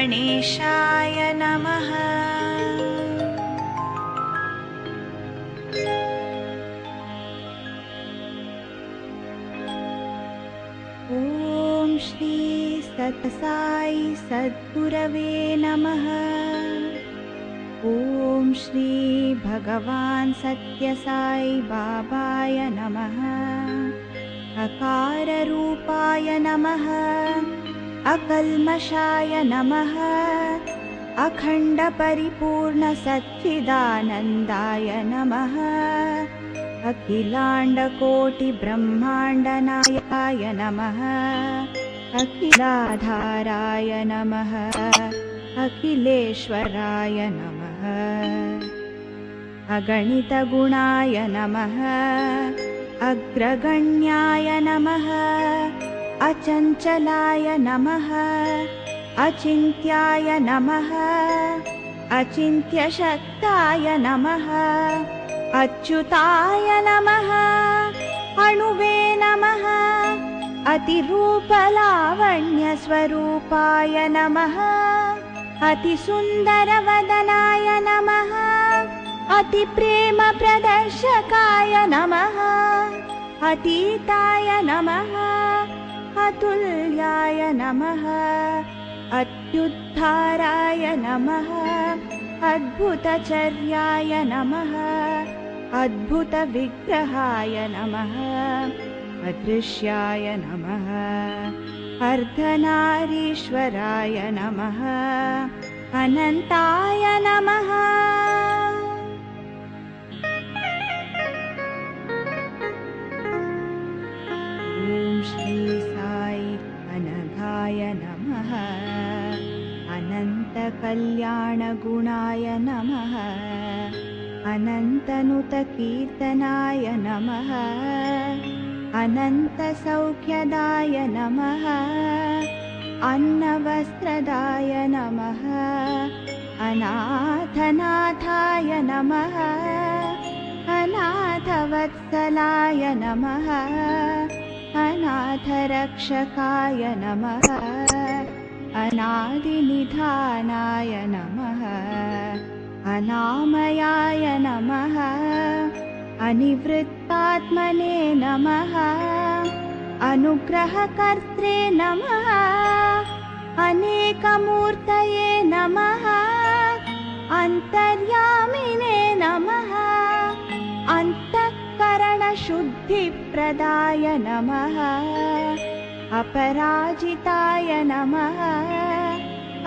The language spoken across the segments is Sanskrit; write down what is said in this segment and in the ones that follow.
गणेशाय नमः। ॐ श्री सत्साई सद्गुरवे नमः। ॐ श्री भगवान् सत्यसाई बाबाय नमः। अकाररूपाय नमः। अकल्मषाय नमः। अखण्डपरिपूर्णसच्चिदानन्दाय नमः। अखिलाण्डकोटिब्रह्माण्डनायकाय नमः। अखिलाधाराय नमः। अखिलेश्वराय नमः। अगणितगुणाय नमः। अग्रगण्याय नमः। अचञ्चलाय नमः। अचिन्त्याय नमः। अचिन्त्यशक्ताय नमः। अच्युताय नमः। अणुवे नमः। अतिरूपलावण्यस्वरूपाय नमः। अतिसुन्दरवदनाय नमः। अतिप्रेमप्रदर्शकाय नमः। अतीताय नमः। अतुल्याय नमः। अत्युद्धाराय नमः। अद्भुतचर्याय नमः। अद्भुतविग्रहाय नमः। अदृश्याय नमः। अर्धनारीश्वराय नमः। अनन्ताय नमः। ॐ श्री साई अनघाय नमः। अनन्तकल्याणगुणाय नमः। अनन्तनुतकीर्तनाय नमः। अनन्तसौख्यदाय नमः। अन्नवस्त्रदाय नमः। अनाथनाथाय नमः। अनाथवत्सलाय नमः। अनाथरक्षकाय नमः। अनादिनिधानाय नमः। अनामयाय नमः। अनिवृत्तात्मने नमः। अनुग्रहकर्त्रे नमः। अनेकमूर्तये नमः। अन्तर्यामिने नमः। अन्तःकरणशुद्धिप्रदाय नमः। अपराजिताय नमः।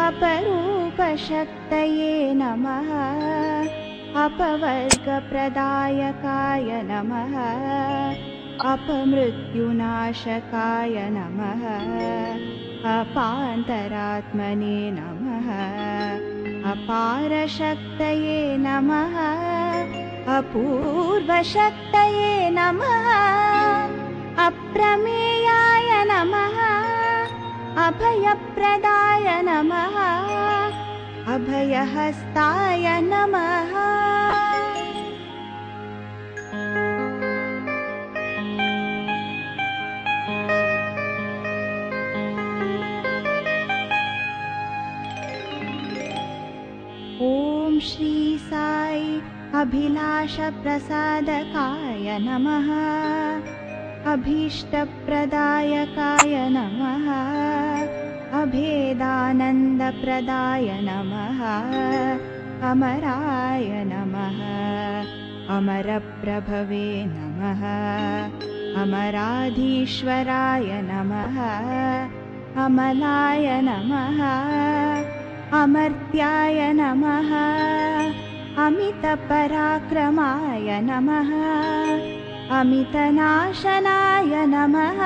अपरूपशक्तये नमः। अपवर्गप्रदायकाय नमः। अपमृत्युनाशकाय नमः। अपान्तरात्मने नमः। अपारशक्तये नमः। अपूर्वशक्तये नमः। अप्रमेयाय नमः। अभयप्रदाय नमः। अभयहस्ताय नमः। ॐ श्री साई अभिलाषप्रसादकाय नमः। अभीष्टप्रदायकाय नमः। अभेदानन्दप्रदाय नमः। अमराय नमः। अमरप्रभवे नमः। अमराधीश्वराय नमः। अमलाय नमः। अमर्त्याय नमः। अमितपराक्रमाय नमः। अमितनाशनाय नमः।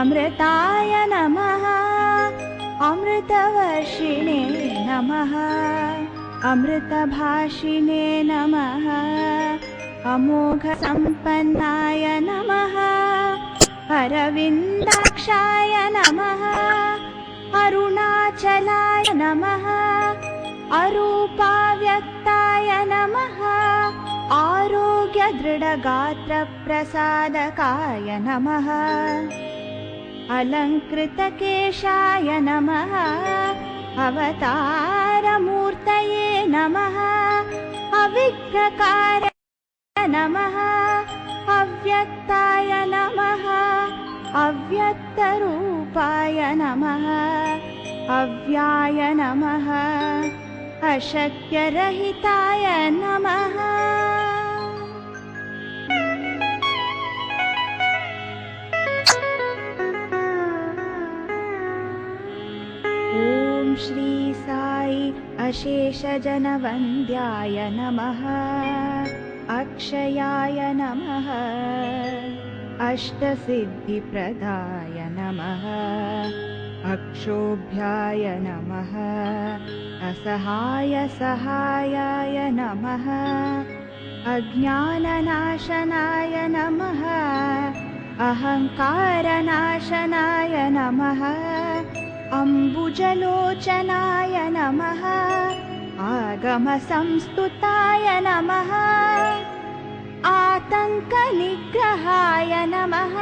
अमृताय नमः। अमृतवर्षिणे नमः। अमृतभाषिणे नमः। अमोघसम्पन्नाय नमः। अरविन्दाक्षाय नमः। अरुणाचलाय नमः। अरूपाव्यक्ताय नमः। आरोग्यदृढगात्रप्रसादकाय नमः। अलङ्कृतकेशाय नमः। अवतारमूर्तये नमः अविघ्नकाराय नमः अव्यक्ताय नमः अव्यक्तरूपाय नमः अव्याय नमः अशक्यरहिताय नमः। ॐ श्री साई अशेषजनवन्द्याय नमः अक्षयाय नमः अष्टसिद्धिप्रदाय नमः अक्षोभ्याय नमः असहाय सहायाय नमः अज्ञाननाशनाय नमः अहङ्कारनाशनाय नमः अम्बुजलोचनाय नमः आगमसंस्तुताय नमः आतङ्कनिग्रहाय नमः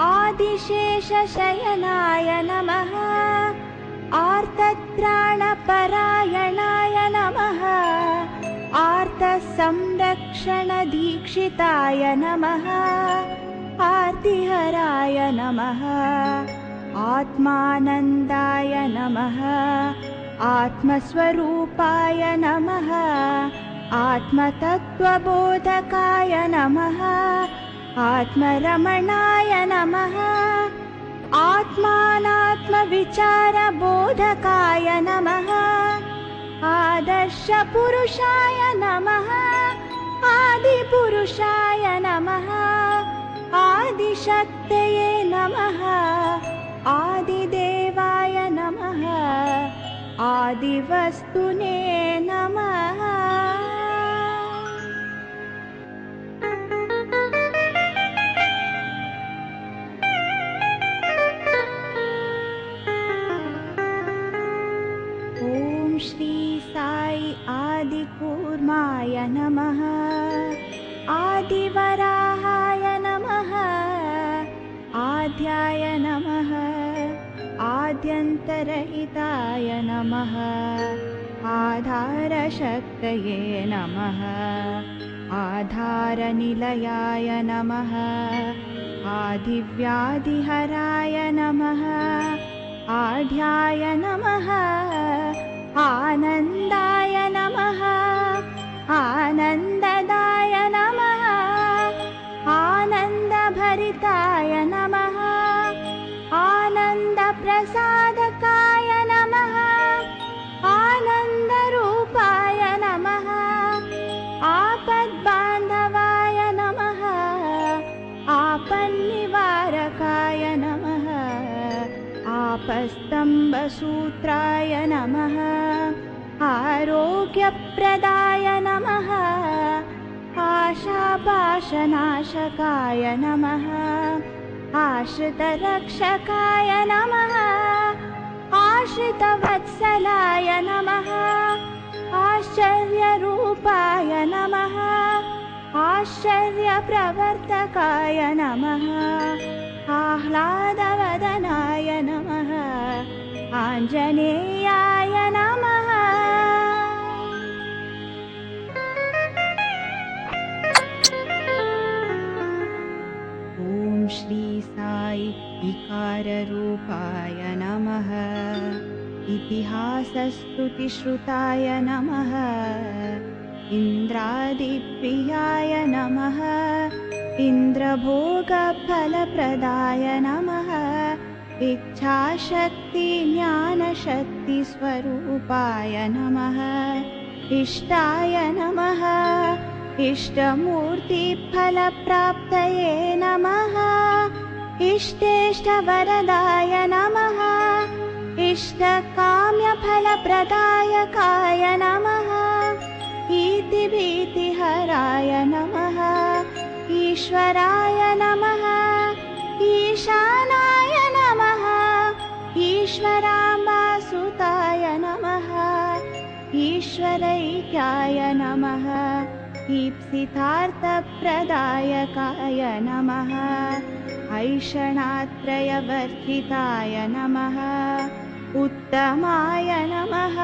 आदिशेषशयनाय नमः आर्तत्राणपरायणाय नमः आर्तसंरक्षणदीक्षिताय नमः आर्तिहराय नमः आत्मानन्दाय नमः आत्मस्वरूपाय नमः आत्मतत्त्वबोधकाय नमः आत्मरमणाय नमः आत्मानात्मविचारबोधकाय नमः आदर्शपुरुषाय नमः आदिपुरुषाय नमः आदिशक्तये नमः आदिदेवाय नमः आदिवस्तुने नमः। ॐ श्री साई आदिकूर्माय नमः आदिवराहाय नमः आद्याय नमः आद्यन्तरहिताय नमः आधारशक्तये नमः आधारनिलयाय नमः आदिव्याधिहराय नमः आढ्याय नमः आनन्दाय नमः आनन्ददाय नमः आनन्दभरिताय नमः आनन्दप्रसादकाय नमः आनन्दरूपाय नमः आपद्बान्धवाय नमः आपन्निवारकाय नमः आपस्तम्भसूत्राय नमः आरोग्यप्रदाय नमः आशापाशनाशकाय नमः आश्रितरक्षकाय नमः आश्रितवत्सलाय नमः आश्चर्यरूपाय नमः आश्चर्यप्रवर्तकाय नमः आह्लादवदनाय नमः आञ्जनेयाय नमः। ॐ श्री साई विकाररूपाय नमः इतिहासस्तुतिश्रुताय नमः इन्द्रादिप्रियाय नमः इन्द्रभोगफलप्रदाय नमः इच्छाशक्तिज्ञानशक्तिस्वरूपाय नमः इष्टाय नमः इष्टमूर्तिफलप्राप्तये नमः इष्टेष्टवरदाय नमः इष्टकाम्यफलप्रदायकाय नमः इतिभीतिहराय नमः ईश्वराय नमः ईशानाय नमः ईश्वराम्बासुताय नमः ईश्वरैक्याय नमः ईप्सितार्थप्रदायकाय नमः ऐषणात्रयवर्जिताय नमः उत्तमाय नमः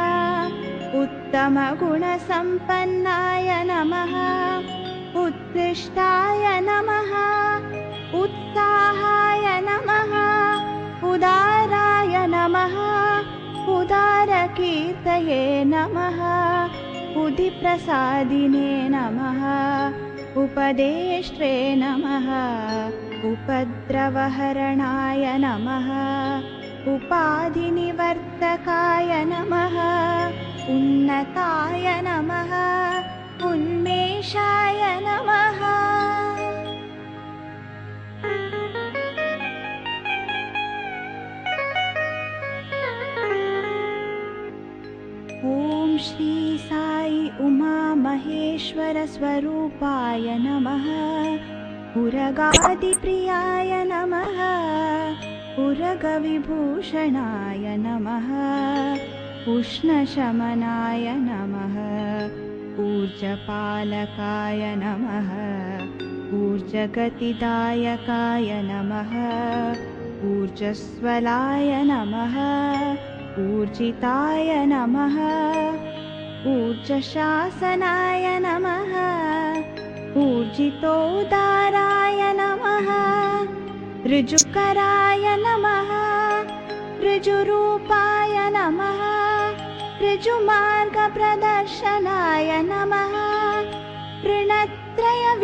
उत्तमगुणसम्पन्नाय नमः उत्कृष्टाय नमः उत्साहाय नमः उदाराय नमः उदारकीर्तये नमः बुद्धिप्रसादिने नमः उपदेष्ट्रे नमः उपद्रवहरणाय नमः उपाधिनिवर्तकाय नमः उन्नताय नमः उन्मेषाय नमः ॐ श्री साई उमा महेश्वर स्वरूपाय नमः उरगादिप्रियाय नमः उरगविभूषणाय नमः उष्णशमनाय नमः ऊर्जपालकाय नमः ऊर्जगतिदायकाय नमः ऊर्जस्वलाय नमः ऊर्जिताय नमः ऊर्जशासनाय नमः ऊर्जितोदाराय नमः ऋजुकराय नमः ऋजुरूपाय नमः ऋजुमार्गप्रदर्शनाय नमः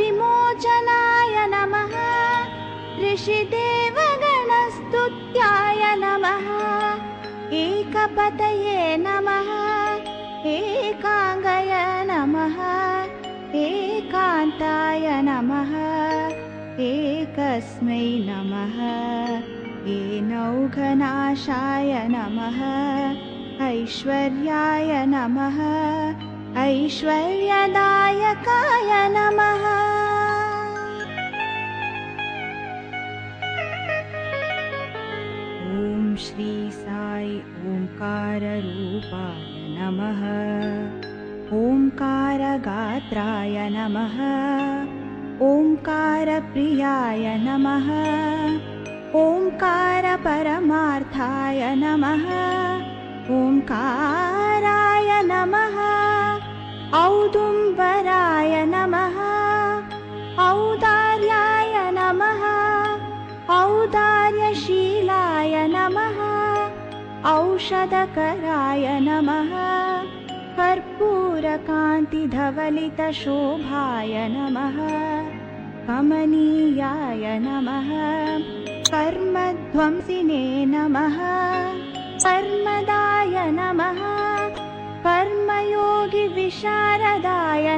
ऋणत्रयविमोचनाय नमः ऋषिदेवगणस्तुत्याय नमः एकपतये नमः एकांगय नमः एकान्ताय नमः एकस्मै नमः एनौघनाशाय नमः ऐश्वर्याय नमः ऐश्वर्यदायकाय नमः ॐ श्री साई ओंकाररूपाय नमः ओंकारगात्राय नमः ओंकारप्रियाय नमः ओंकारपरमार्थाय नमः ओंकाराय नमः औदुम्बराय नमः औदार्याय नमः औदार्यशीलाय नमः औषधकराय नमः कर्पूरकान्तिधवलितशोभाय नमः कमनीयाय नमः कर्मध्वंसिने नमः कर्मदाय नमः कर्मयोगिविशारदाय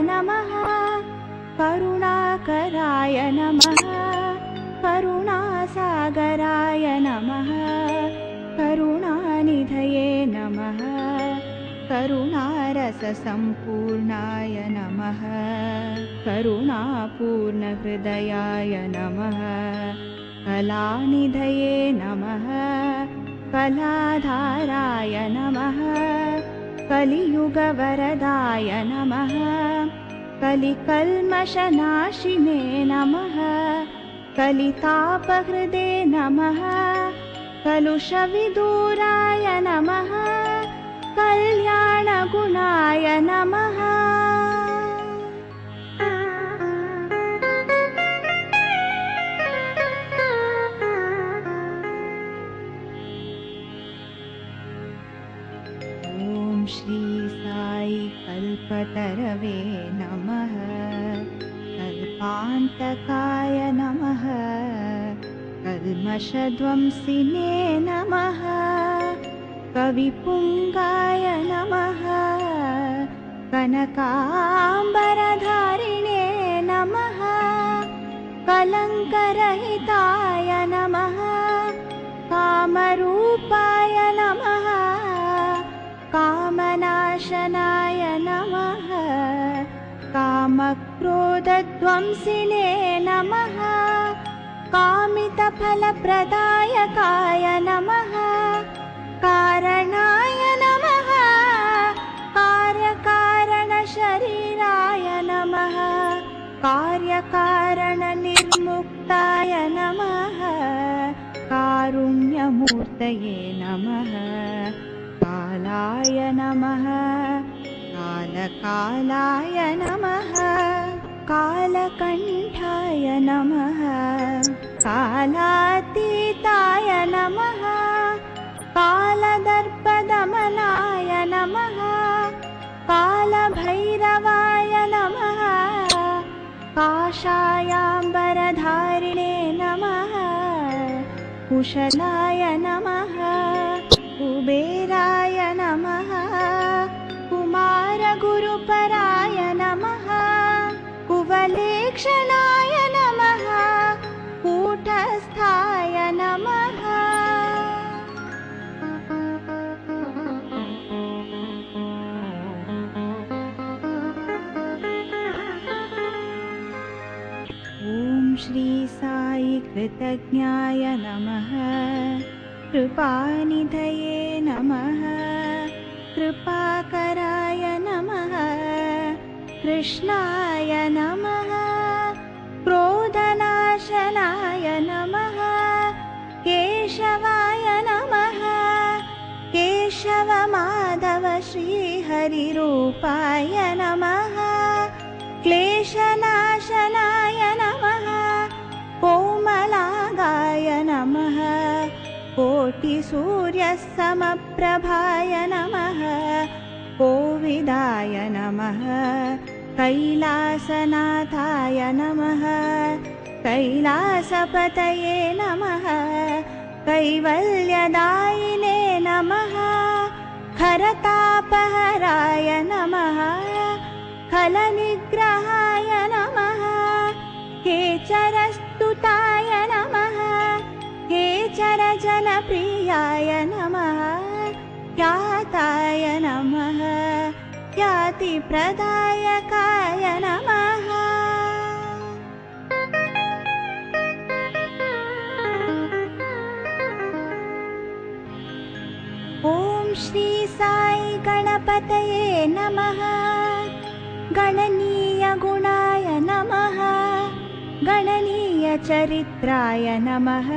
नमः करुणाकराय नमः करुणासागराय नमः करुणानिधये नमः करुणारससम्पूर्णाय नमः करुणापूर्णहृदयाय नमः कलानिधये नमः कलाधाराय नमः कलियुगवरदाय नमः कलिकल्मषनाशिने नमः कलितापहृदे नमः कलुषविदूराय नमः कल्याणगुणाय नमः ॐ श्री साई कल्पतरवे नमः कल्पान्तकाय नमः कल्मषध्वंसिने नमः कविपुङ्गाय नमः कनकाम्बरधारिणे नमः कलङ्करहिताय नमः कामरूपाय नमः कामनाशनाय नमः कामक्रोधध्वंसिने नमः कामितफलप्रदायकाय नमः कारणाय नमः कार्यकारणशरीराय नमः कार्यकारणनिर्मुक्ताय नमः कारुण्यमूर्तये नमः कालाय नमः कालकालाय नमः कालकण्ठाय नमः कालातीताय नमः कालदर्पदमनाय नमः कालभैरवाय नमः काषायाम्बरधारिणे नमः कुशलाय नमः कुबेराय नमः कुमारगुरुपराय नमः कुवलेक्षणाय नमः कूटस्थाय नमः ॐ श्री साई कृतज्ञाय नमः कृपानिधये नमः कृपाकराय नमः कृष्णाय नमः क्रोधनाशनाय नमः केशवाय नमः केशवमाधव श्रीहरिरूपाय नमः क्लेशनाशनाय नमः कोमलागाय नमः कोटिसूर्यसमप्रभाय नमः कोविदाय नमः कैलासनाथाय नमः कैलासपतये नमः कैवल्यदायिने नमः खरतापहराय नमः खलनिग्रहाय नमः केचरस्तुताय नमः केचरजनप्रियाय नमः ख्याताय नमः ख्यातिप्रदायकाय नमः ॐ श्री साई गणपतये नमः गणनीय गुणाय नमः गणनीयचरित्राय नमः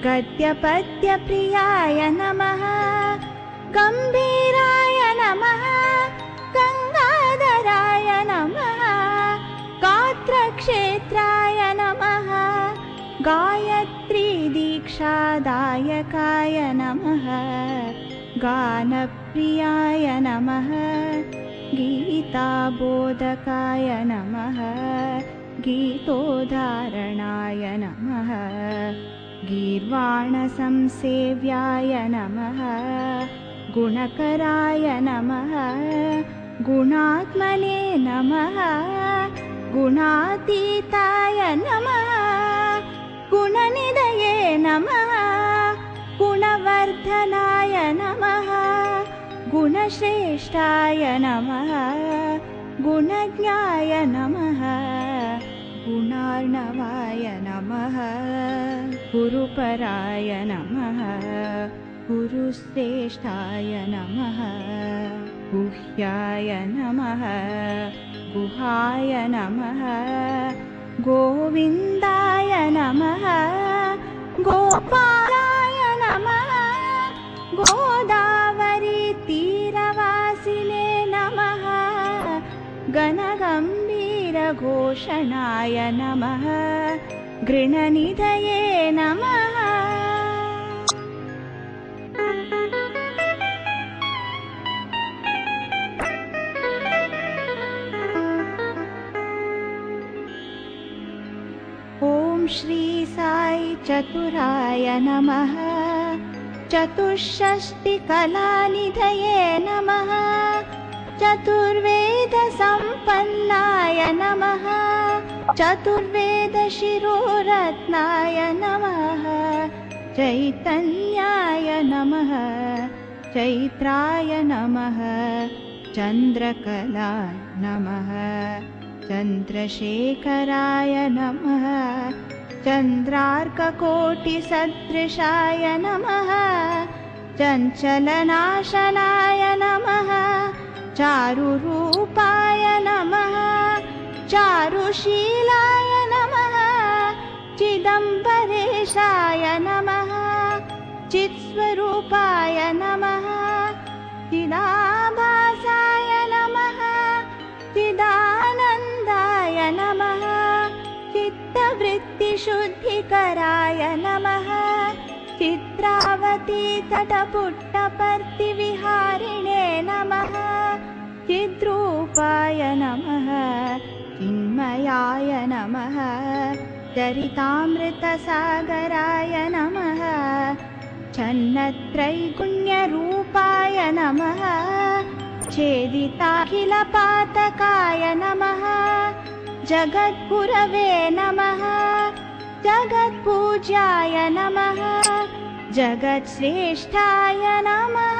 गद्यपद्यप्रियाय नमः गम्भीराय नमः गङ्गाधराय नमः गात्रक्षेत्राय नमः गायत्री दीक्षादायकाय नमः गानप्रियाय नमः गीताबोधकाय नमः गीतोद्धारणाय नमः गीर्वाणसंसेव्याय नमः गुणकराय नमः गुणात्मने नमः गुणातीताय नमः गुणनिधये नमः गुणवर्धनाय नमः गुणश्रेष्ठाय नमः गुणज्ञाय नमः गुणार्णवाय नमः गुरुपराय नमः गुरुश्रेष्ठाय नमः गुह्याय नमः गुहाय नमः गोविन्दाय नमः गोपालाय नमः गोदावरी तीरवासिने नमः गणगम्भीरघोषणाय नमः गृणनिधये नमः ॐ श्री साई चतुराय नमः चतुष्षष्टिकलानिधये नमः चतुर्वेदसम्पन्नाय नमः चतुर्वेदशिरोरत्नाय नमः चैतन्याय नमः चैत्राय नमः चन्द्रकलाय नमः चन्द्रशेखराय नमः चन्द्रार्ककोटिसदृशाय नमः चञ्चलनाशनाय नमः चारुरूपाय नमः चारुशीलाय नमः चिदम्बरेशाय नमः चित्स्वरूपाय नमः चिदाभासाय नमः चिदानन्दाय नमः चित्तवृत्तिशुद्धिकराय नमः चित्रावती तटपुट्टपर्तिविहारिणे नमः चिद्रूपाय नमः चिन्मयाय नमः चरितामृतसागराय नमः छन्नत्रैगुण्यरूपाय नमः छेदिताखिलपातकाय नमः जगद्गुरवे नमः जगत्पूज्याय नमः जगत्श्रेष्ठाय नमः।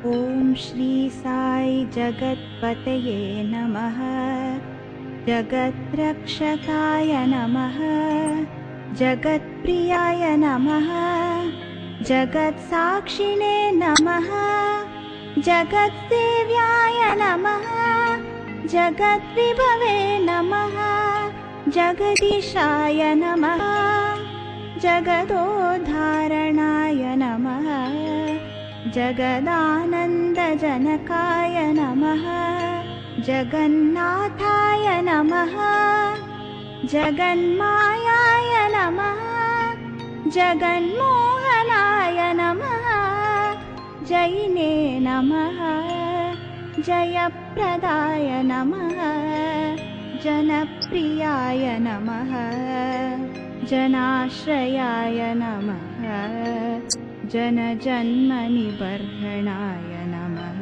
ॐ श्री साई जगत्पतये नमः जगद्रक्षकाय नमः जगत्प्रियाय नमः जगत्साक्षिणे नमः जगत्सेव्याय नमः जगद्विभवे नमः जगदीशाय नमः जगदोद्धारणाय नमः जगदानन्दजनकाय नमः जगन्नाथाय नमः जगन्मायाय नमः जगन्मोहनाय नमः जयिने नमः जयप्रदाय नमः जनप्रियाय नमः जनाश्रयाय नमः जनजन्मनिबर्हणाय नमः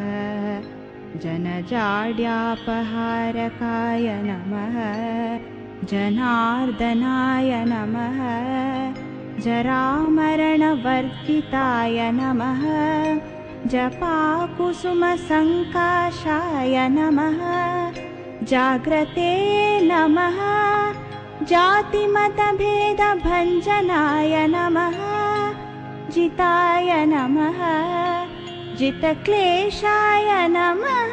जनजाड्यापहारकाय नमः जनार्दनाय नमः जरामरणवर्जिताय नमः जपाकुसुमसङ्काशाय नमः जाग्रते नमः जातिमतभेदभञ्जनाय नमः जिताय नमः जितक्लेशाय नमः।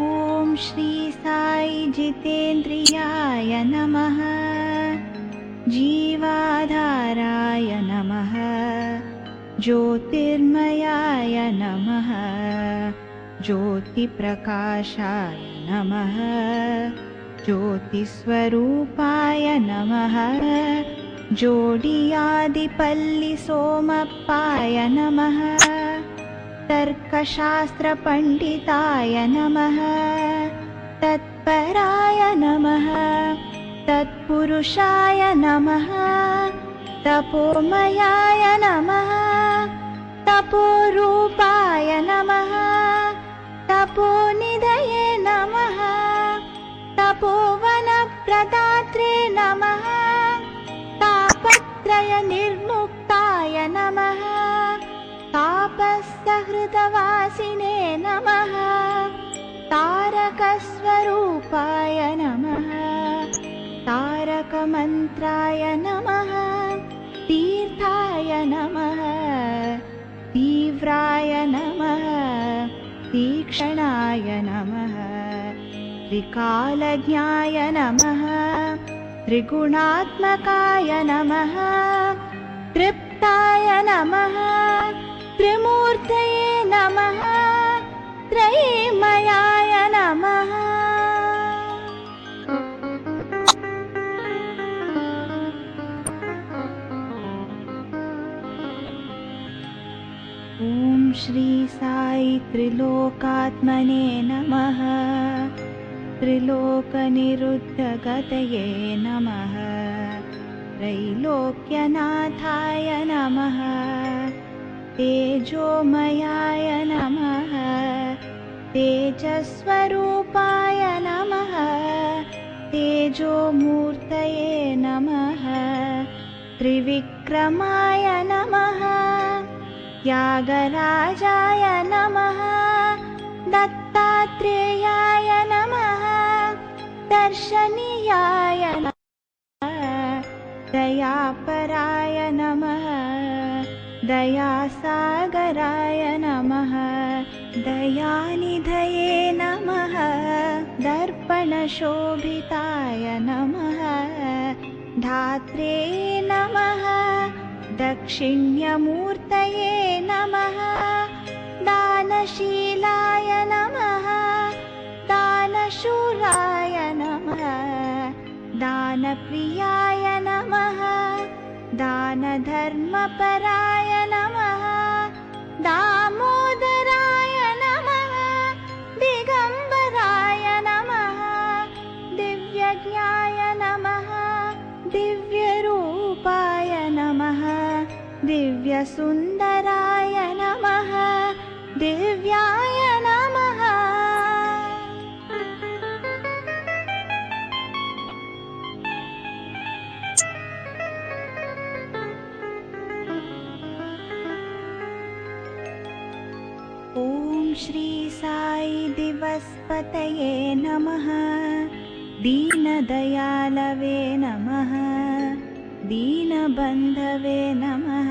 ॐ श्री साई जितेन्द्रियाय नमः जीवाधाराय नमः ज्योतिर्मयाय नमः ज्योतिप्रकाशाय नमः ज्योतिस्वरूपाय नमः जोडियादिपल्लिसोमप्पाय नमः तर्कशास्त्रपण्डिताय नमः तत्पराय नमः तत्पुरुषाय नमः तपोमयाय नमः तपोरूपाय नमः तपोनिधये नमः तपोवनप्रदात्रे नमः तापत्रयनिर्मुक्ताय नमः तापसहृदवासिने नमः तारकस्वरूपाय नमः तारकमन्त्राय नमः तीर्थाय नमः तीव्राय नमः तीक्ष्णाय नमः त्रिकालज्ञाय नमः त्रिगुणात्मकाय नमः तृप्ताय नमः त्रिमूर्तये नमः त्रयीमयाय नमः। ॐ श्री साई त्रिलोकात्मने नमः त्रिलोकनिरुद्धगतये नमः त्रैलोक्यनाथाय नमः तेजोमयाय नमः तेजस्वरूपाय नमः तेजोमूर्तये नमः त्रिविक्रमाय नमः त्यागराजाय नमः दत्तात्रेयाय नमः दर्शनीयाय नमः दयापराय नमः दयासागराय नमः दयानिधये नमः दर्पणशोभिताय नमः धात्रे नमः दक्षिण्यमूर्तये नमः दानशीलाय नमः दानशूराय नमः दानप्रियाय नमः दानधर्मपराय नमः दामोदराय नमः दिगम्बराय नमः दिव्यज्ञाय नमः दिव्यरूपाय नमः दिव्यसुन्दराय नमः दिव्याय नमः ॐ श्री साई दिवस्पतये नमः दीनदयालवे नमः दीनबन्धवे नमः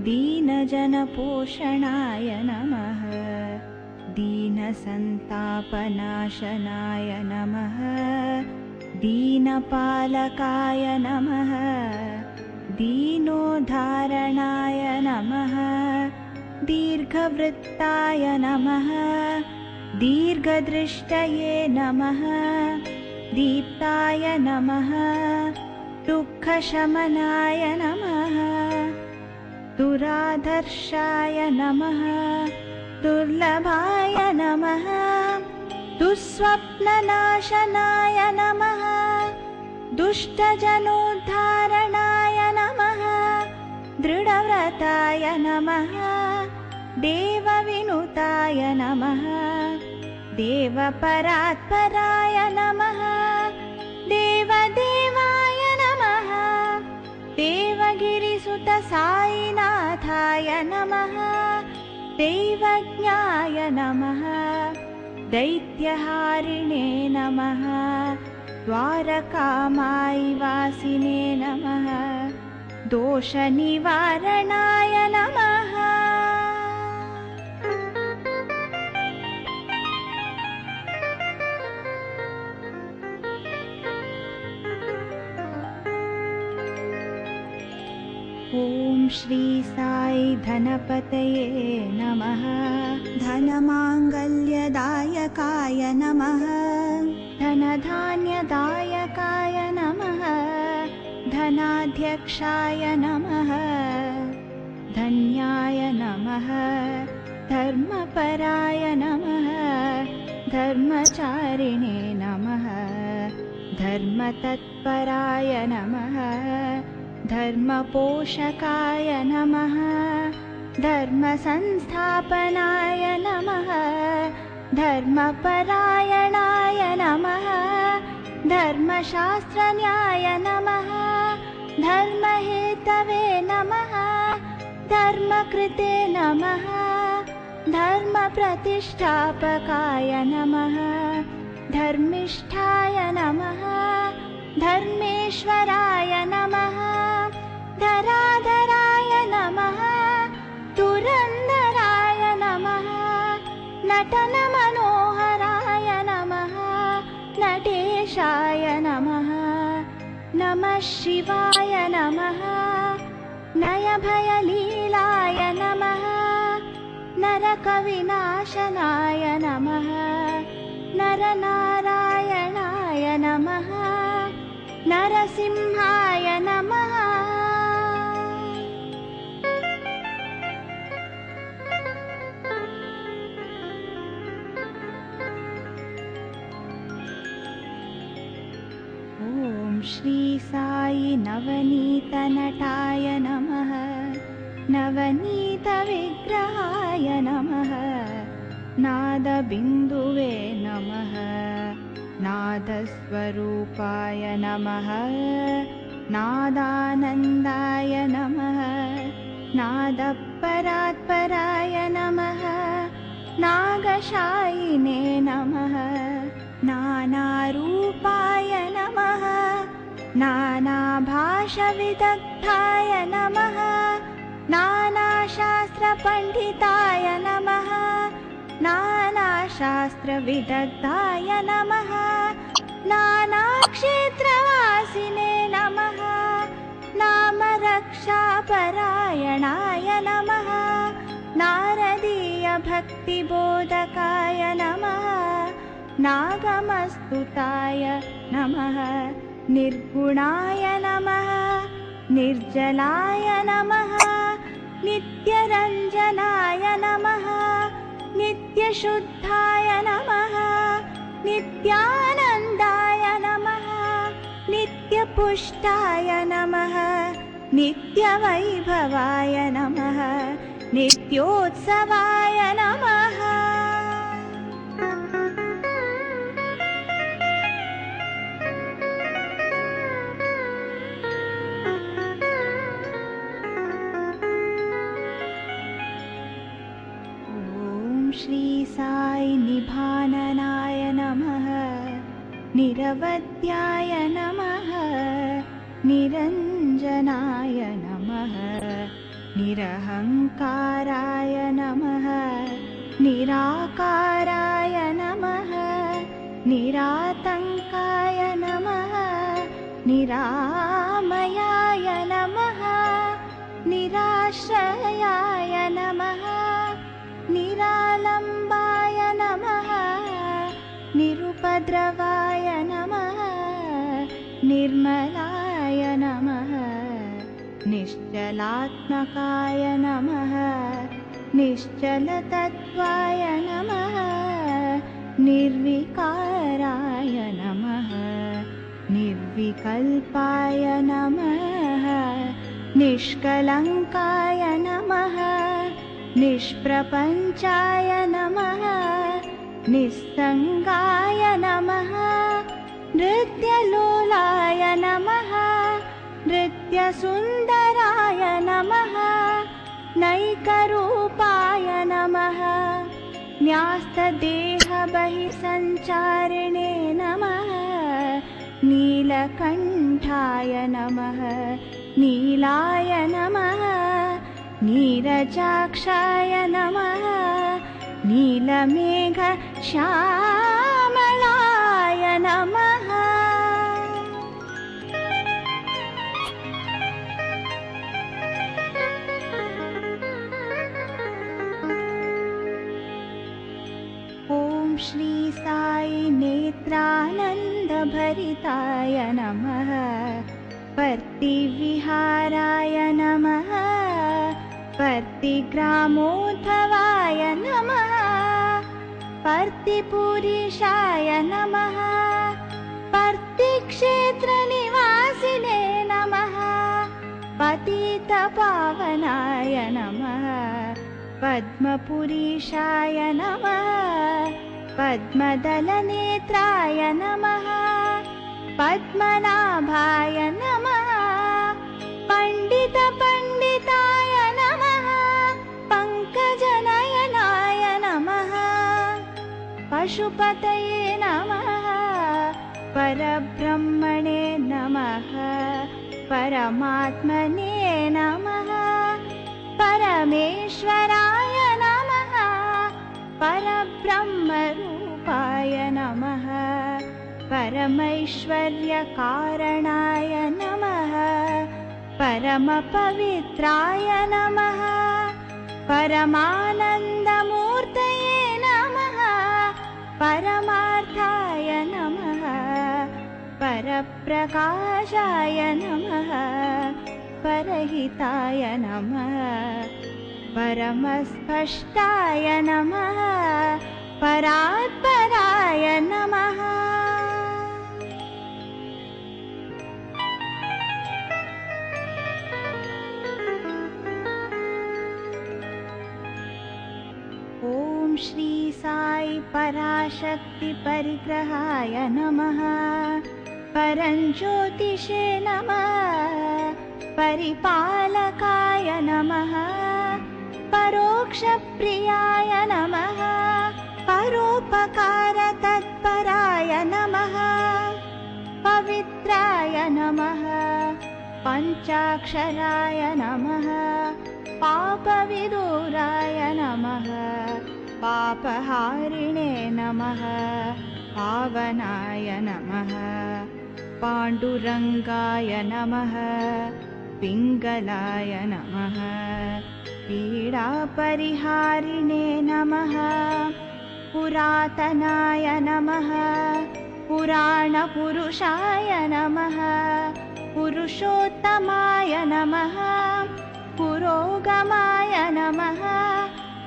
दीनजनपोषणाय नमः दीनसन्तापनाशनाय नमः दीनपालकाय नमः दीनोद्धारणाय नमः दीर्घवृत्ताय नमः दीर्घदृष्टये नमः दीप्ताय नमः दुःखशमनाय नमः दुराधर्षाय नमः दुर्लभाय नमः दुःस्वप्ननाशनाय नमः दुष्टजनोद्धारणाय नमः दृढव्रताय नमः देवविनुताय नमः देवपरात्पराय नमः देवदेवाय नमः देवगिरिसुतसाईनाथाय नमः दैवज्ञाय नमः दैत्यहारिणे नमः द्वारकामायिवासिने नमः दोषनिवारणाय नमः ॐ श्री साई धनपतये नमः धनमाङ्गल्यदायकाय नमः धनधान्यदायकाय नमः धनाध्यक्षाय नमः धन्याय नमः धर्मपराय नमः धर्मचारिणे नमः धर्मतत्पराय नमः धर्मपोषकाय नमः धर्मसंस्थापनाय नमः धर्मपरायणाय नमः धर्मशास्त्रन्याय नमः धर्महेतवे नमः धर्मकृते नमः धर्मप्रतिष्ठापकाय नमः धर्मिष्ठाय नमः धर्मेश्वराय नमः धराधराय नमः धुरन्धराय नमः नटनमनोहराय नमः नटेशाय नमः नमः शिवाय नमः नयभयलीलाय नमः नरकविनाशनाय नमः नरनारायणाय नमः नरसिंहाय नमः ॐ श्री साई नवनीतनटाय नमः नवनीतविग्रहाय नमः नादबिन्दुवे नमः नादस्वरूपाय नमः नादानन्दाय नमः नादपरात्पराय नमः नागशायिने नमः नानारूपाय नमः नानाभाषाय नानाशास्त्रविदग्धाय नमः नानाशास्त्रपण्डिताय नमः नानाशास्त्रविदग्धाय नमः नानाक्षेत्रवासिने नमः नामरक्षापरायणाय नमः नारदीयभक्तिबोधकाय नमः नागमस्तुताय नमः निर्गुणाय नमः निर्जलाय नमः नित्यरञ्जनाय नमः नित्यशुद्धाय नमः नित्यानन्दाय नमः नित्यपुष्टाय नमः नित्यवैभवाय नमः नित्योत्सवाय नमः। श्री साई निभाननाय नमः निरवध्याय नमः निरञ्जनाय नमः निरहङ्काराय नमः निराकाराय नमः निरातङ्काय नमः निरामयाय नमः निराश्रयाय नमः निरालम्बाय नमः निरुपद्रवाय नमः निर्मलाय नमः निश्चलात्मकाय नमः निश्चलतत्त्वाय नमः निर्विकाराय नमः निर्विकल्पाय नमः निष्कलङ्काय नमः निष्प्रपञ्चाय नमः निस्सङ्गाय नमः नृत्यलोलाय नमः नृत्यसुन्दराय नमः नैकरूपाय नमः न्यास्तदेहबहिसञ्चारिणे नमः नीलकण्ठाय नमः नीलाय नमः नीरजाक्षाय नमः नीलमेघश्यामलाय नमः। ॐ श्री साई नेत्रानन्दभरिताय नमः पर्तिविहाराय नमः पर्तिग्रामोद्भवाय नमः पर्तिपुरीशाय नमः पर्तिक्षेत्रनिवासिने नमः पतितपावनाय नमः पद्मपुरीशाय नमः पद्मदलनेत्राय नमः पद्मनाभाय नमः पण्डिताय नमः पङ्कजनयनाय नमः पशुपतये नमः परब्रह्मणे नमः परमात्मने नमः परमेश्वराय नमः परब्रह्मरूपाय नमः परमैश्वर्यकारणाय नमः परमपवित्राय नमः परमानन्दमूर्तये नमः परमार्थाय नमः परप्रकाशाय नमः परहिताय नमः परमस्पष्टाय नमः परात्पराय नमः। ॐ श्री साई पराशक्ति परिग्रहाय नमः परञ्ज्योतिषे नमः परिपालकाय नमः परोक्षप्रियाय नमः परोपकारतत्पराय नमः पवित्राय नमः पञ्चाक्षराय नमः पापविदूराय नमः पापहारिणे नमः पावनाय नमः पाण्डुरङ्गाय नमः पिङ्गलाय नमः पीडापरिहारिणे नमः पुरातनाय नमः पुराणपुरुषाय नमः पुरुषोत्तमाय नमः पुरोगमाय नमः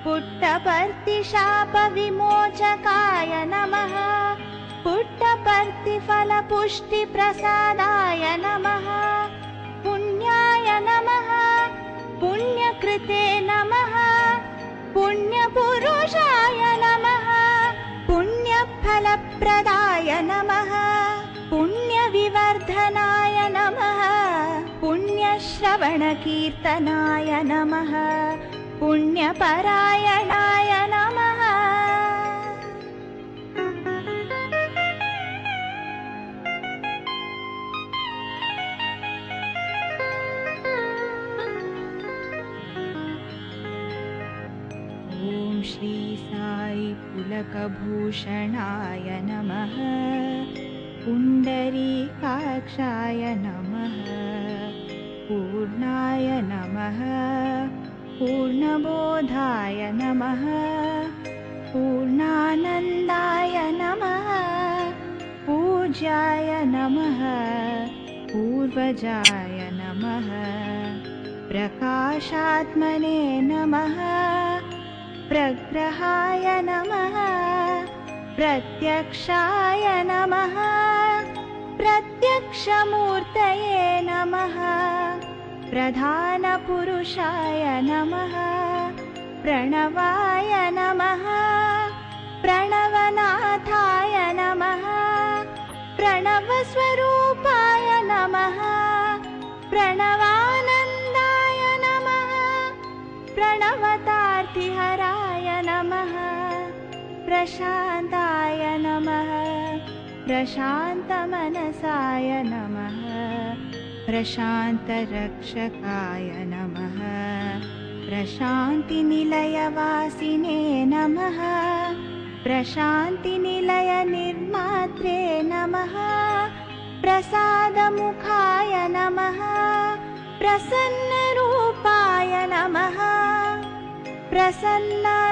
पुट्टपर्तिशापविमोचकाय नमः पुट्टपर्तिफलपुष्टिप्रसादाय नमः पुण्याय नमः पुण्यकृते नमः पुण्यपुरुषाय नमः पुण्यफलप्रदाय नमः पुण्यविवर्धनाय नमः पुण्यश्रवणकीर्तनाय नमः पुण्यपरायणाय नमः ॐ श्री साई पुलकभूषणाय नमः पुण्डरीकाक्षाय नमः पूर्णाय नमः पूर्णबोधाय नमः पूर्णानन्दाय नमः पूज्याय नमः पूर्वजाय नमः प्रकाशात्मने नमः प्रग्रहाय नमः प्रत्यक्षाय नमः प्रत्यक्षमूर्तये नमः प्रधानपुरुषाय नमः प्रणवाय नमः प्रणवनाथाय नमः प्रणवस्वरूपाय नमः प्रणवानन्दाय नमः प्रणवतार्तिहराय नमः प्रशान्ताय नमः प्रशान्तमनसाय नमः प्रशान्तरक्षकाय नमः प्रशान्तिनिलयवासिने नमः प्रशान्तिनिलयनिर्मात्रे नमः प्रसादमुखाय नमः प्रसन्नरूपाय नमः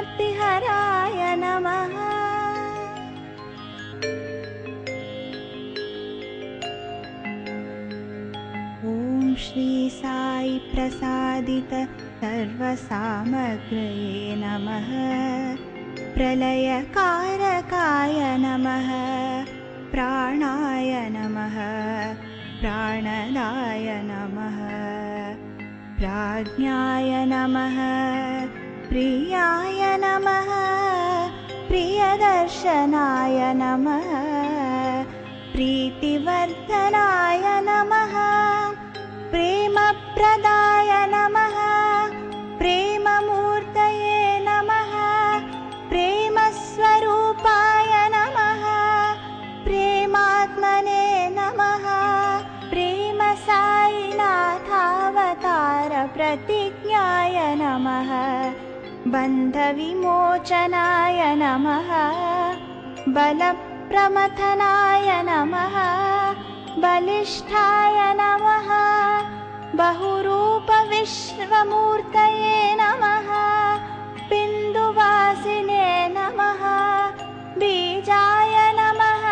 प्रसन्नार्तिहराय नमः ॐ श्री साई प्रसादित सर्वसामग्रये नमः प्रलयकारकाय नमः प्राणाय नमः प्राणदाय नमः प्राज्ञाय नमः प्रियाय नमः प्रियदर्शनाय नमः प्रीतिवर्धनाय नमः प्रेमप्रदाय नमः प्रेममूर्तये नमः प्रेमस्वरूपाय नमः प्रेमात्मने नमः प्रेमसाईनाथावतार प्रतिज्ञाय नमः बन्धविमोचनाय नमः बलप्रमथनाय नमः बलिष्ठाय नमः बहुरूपविश्वमूर्तये नमः बिन्दुवासिने नमः बीजाय नमः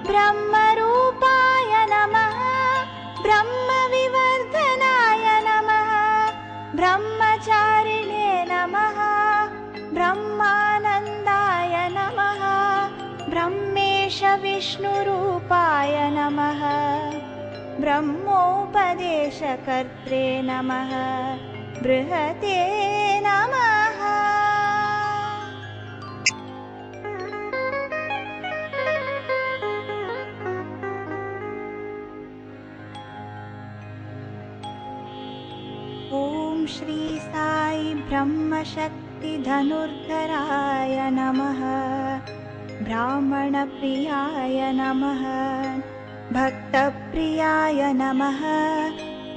ब्रह्मरूपाय नमः ब्रह्मविवर्धनाय नमः ब्रह्मचारिणे नमः ब्रह्मानन्दाय नमः ब्रह्मेश विष्णुरूपाय नमः ब्रह्मोपदेशकर्त्रे नमः बृहते नमः ॐ श्री साई ब्रह्मशक्तिधनुर्धराय नमः ब्राह्मणप्रियाय नमः भक्तप्रियाय नमः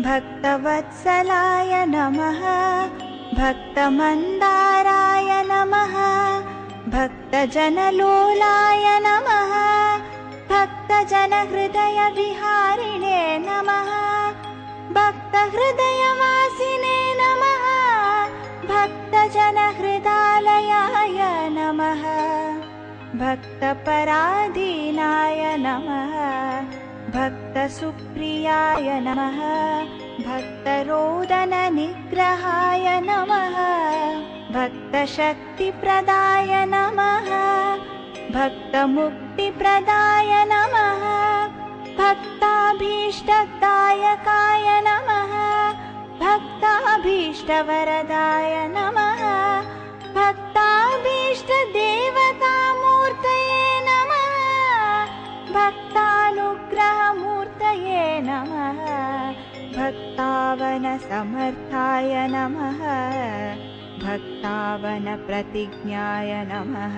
भक्तवत्सलाय नमः भक्तमन्दाराय नमः भक्तजनलोलाय नमः भक्तजनहृदयविहारिणे नमः भक्तहृदयवासिने नमः भक्तजनहृदालयाय नमः भक्तपराधीनाय नमः भक्तसुप्रियाय नमः भक्तरोदननिग्रहाय नमः भक्तशक्तिप्रदाय नमः भक्तमुक्तिप्रदाय नमः भक्ताभीष्टदायकाय नमः भक्ताभीष्टवरदाय नमः भक्ताभीष्टदेवतामूर्तये नमः भक्तानुग्रहमूर्तये नमः भक्तावनसमर्थाय नमः भक्तावनप्रतिज्ञाय नमः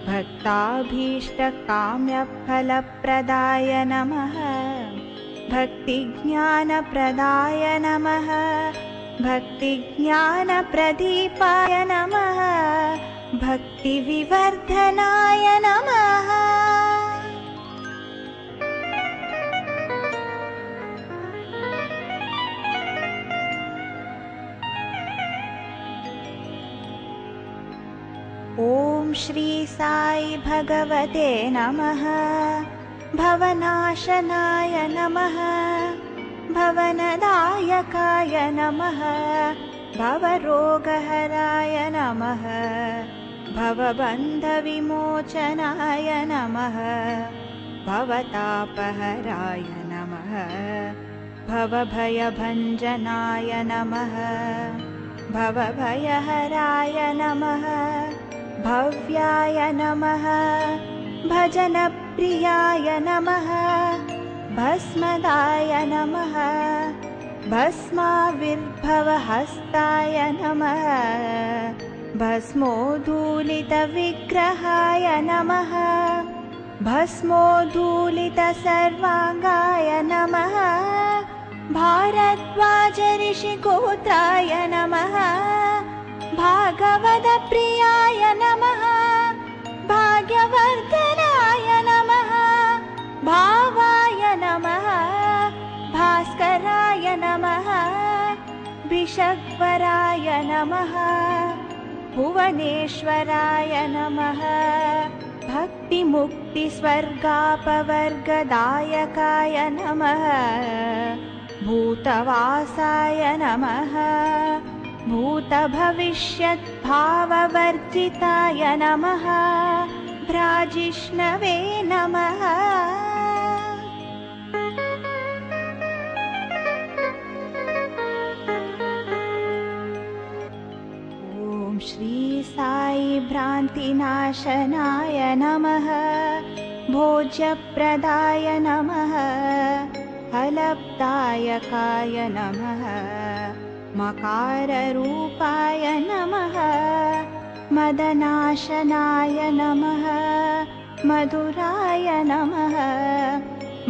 भक्ताभीष्टकाम्यफलप्रदाय नमः भक्तिज्ञानप्रदाय नमः भक्तिज्ञानप्रदीपाय नमः भक्तिविवर्धनाय नमः ॐ श्री साई भगवते नमः भवनाशनाय नमः भवनदायकाय नमः भवरोगहराय नमः भवबन्धविमोचनाय नमः भवतापहराय नमः भवभयभञ्जनाय नमः भवभयहराय नमः भव्याय नमः भजनप्रियाय नमः भस्मदाय नमः भस्माविर्भवहस्ताय नमः भस्मोद्धूलितविग्रहाय नमः भस्मोद्धूलितसर्वाङ्गाय नमः भारद्वाजऋषिगोत्राय नमः भागवतप्रियाय नमः भाग्यवर्धनाय नमः भावाय नमः भास्कराय नमः भिषग्वराय नमः भुवनेश्वराय नमः भक्तिमुक्तिस्वर्गापवर्गदायकाय नमः भूतवासाय नमः भूतभविष्यद्भाववर्जिताय नमः भ्राजिष्णवे नमः ॐ श्री साई भ्रान्तिनाशनाय नमः भोज्यप्रदाय नमः फलप्रदायकाय नमः मकाररूपाय नमः मदनाशनाय नमः मधुराय नमः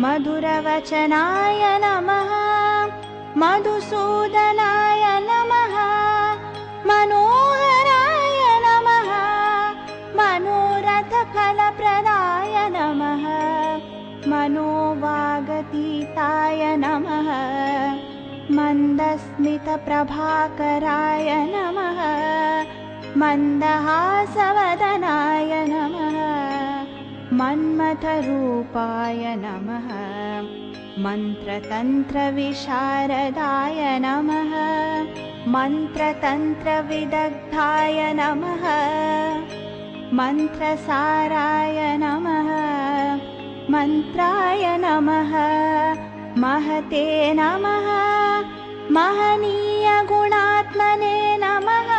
मधुरवचनाय नमः मधुसूदनाय नमः मनोहराय नमः मनोरथफलप्रदाय नमः मनोवागतीताय नमः मन्दस्मितप्रभाकराय नमः मन्दहासवदनाय नमः मन्मथरूपाय नमः मन्त्रतन्त्रविशारदाय नमः मन्त्रतन्त्रविदग्धाय नमः मन्त्रसाराय नमः मन्त्राय नमः महते नमः महनीयगुणात्मने नमः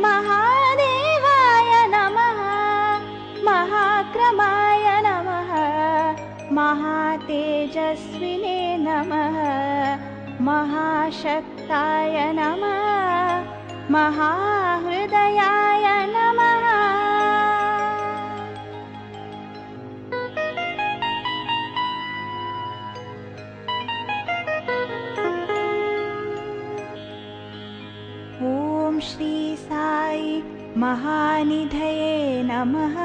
महादेवाय नमः महाक्रमाय नमः महातेजस्विने नमः महाशक्ताय नमः महाहृदयाय नमः श्री साई महानिधये नमः।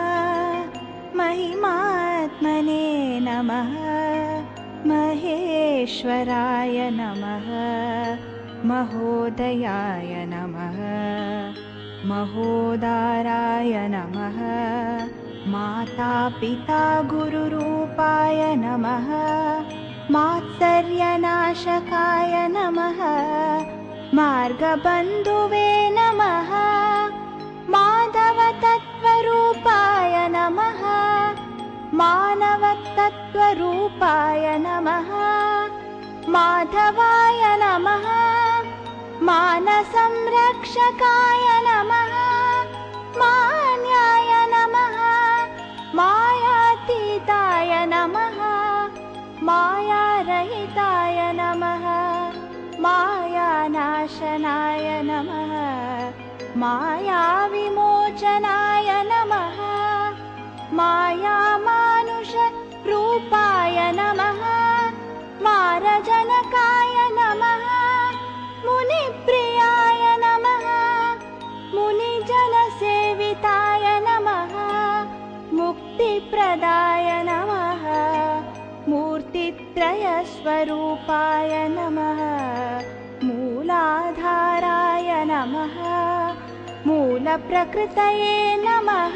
महिमात्मने नमः। महेश्वराय नमः। महोदयाय नमः। महोदाराय नमः। माता पिता गुरुरूपाय नमः। मात्सर्यनाशकाय नमः। मार्गबन्धुवे नमः। माधवतत्त्वरूपाय नमः। मानवतत्त्वरूपाय नमः। माधवाय नमः। मानसंरक्षकाय नमः। मान्याय नमः। मायातीताय नमः। मायारहिताय नमः। मायानाशनाय नमः। मायाविमोचनाय नमः। मायामानुषरूपाय नमः। मारजनकाय नमः। मुनिप्रियाय नमः। मुनिजनसेविताय नमः। मुक्तिप्रदाय नमः। मूर्तित्रयस्वरूपाय नमः। मूलाधाराय नमः। मूलप्रकृतये नमः।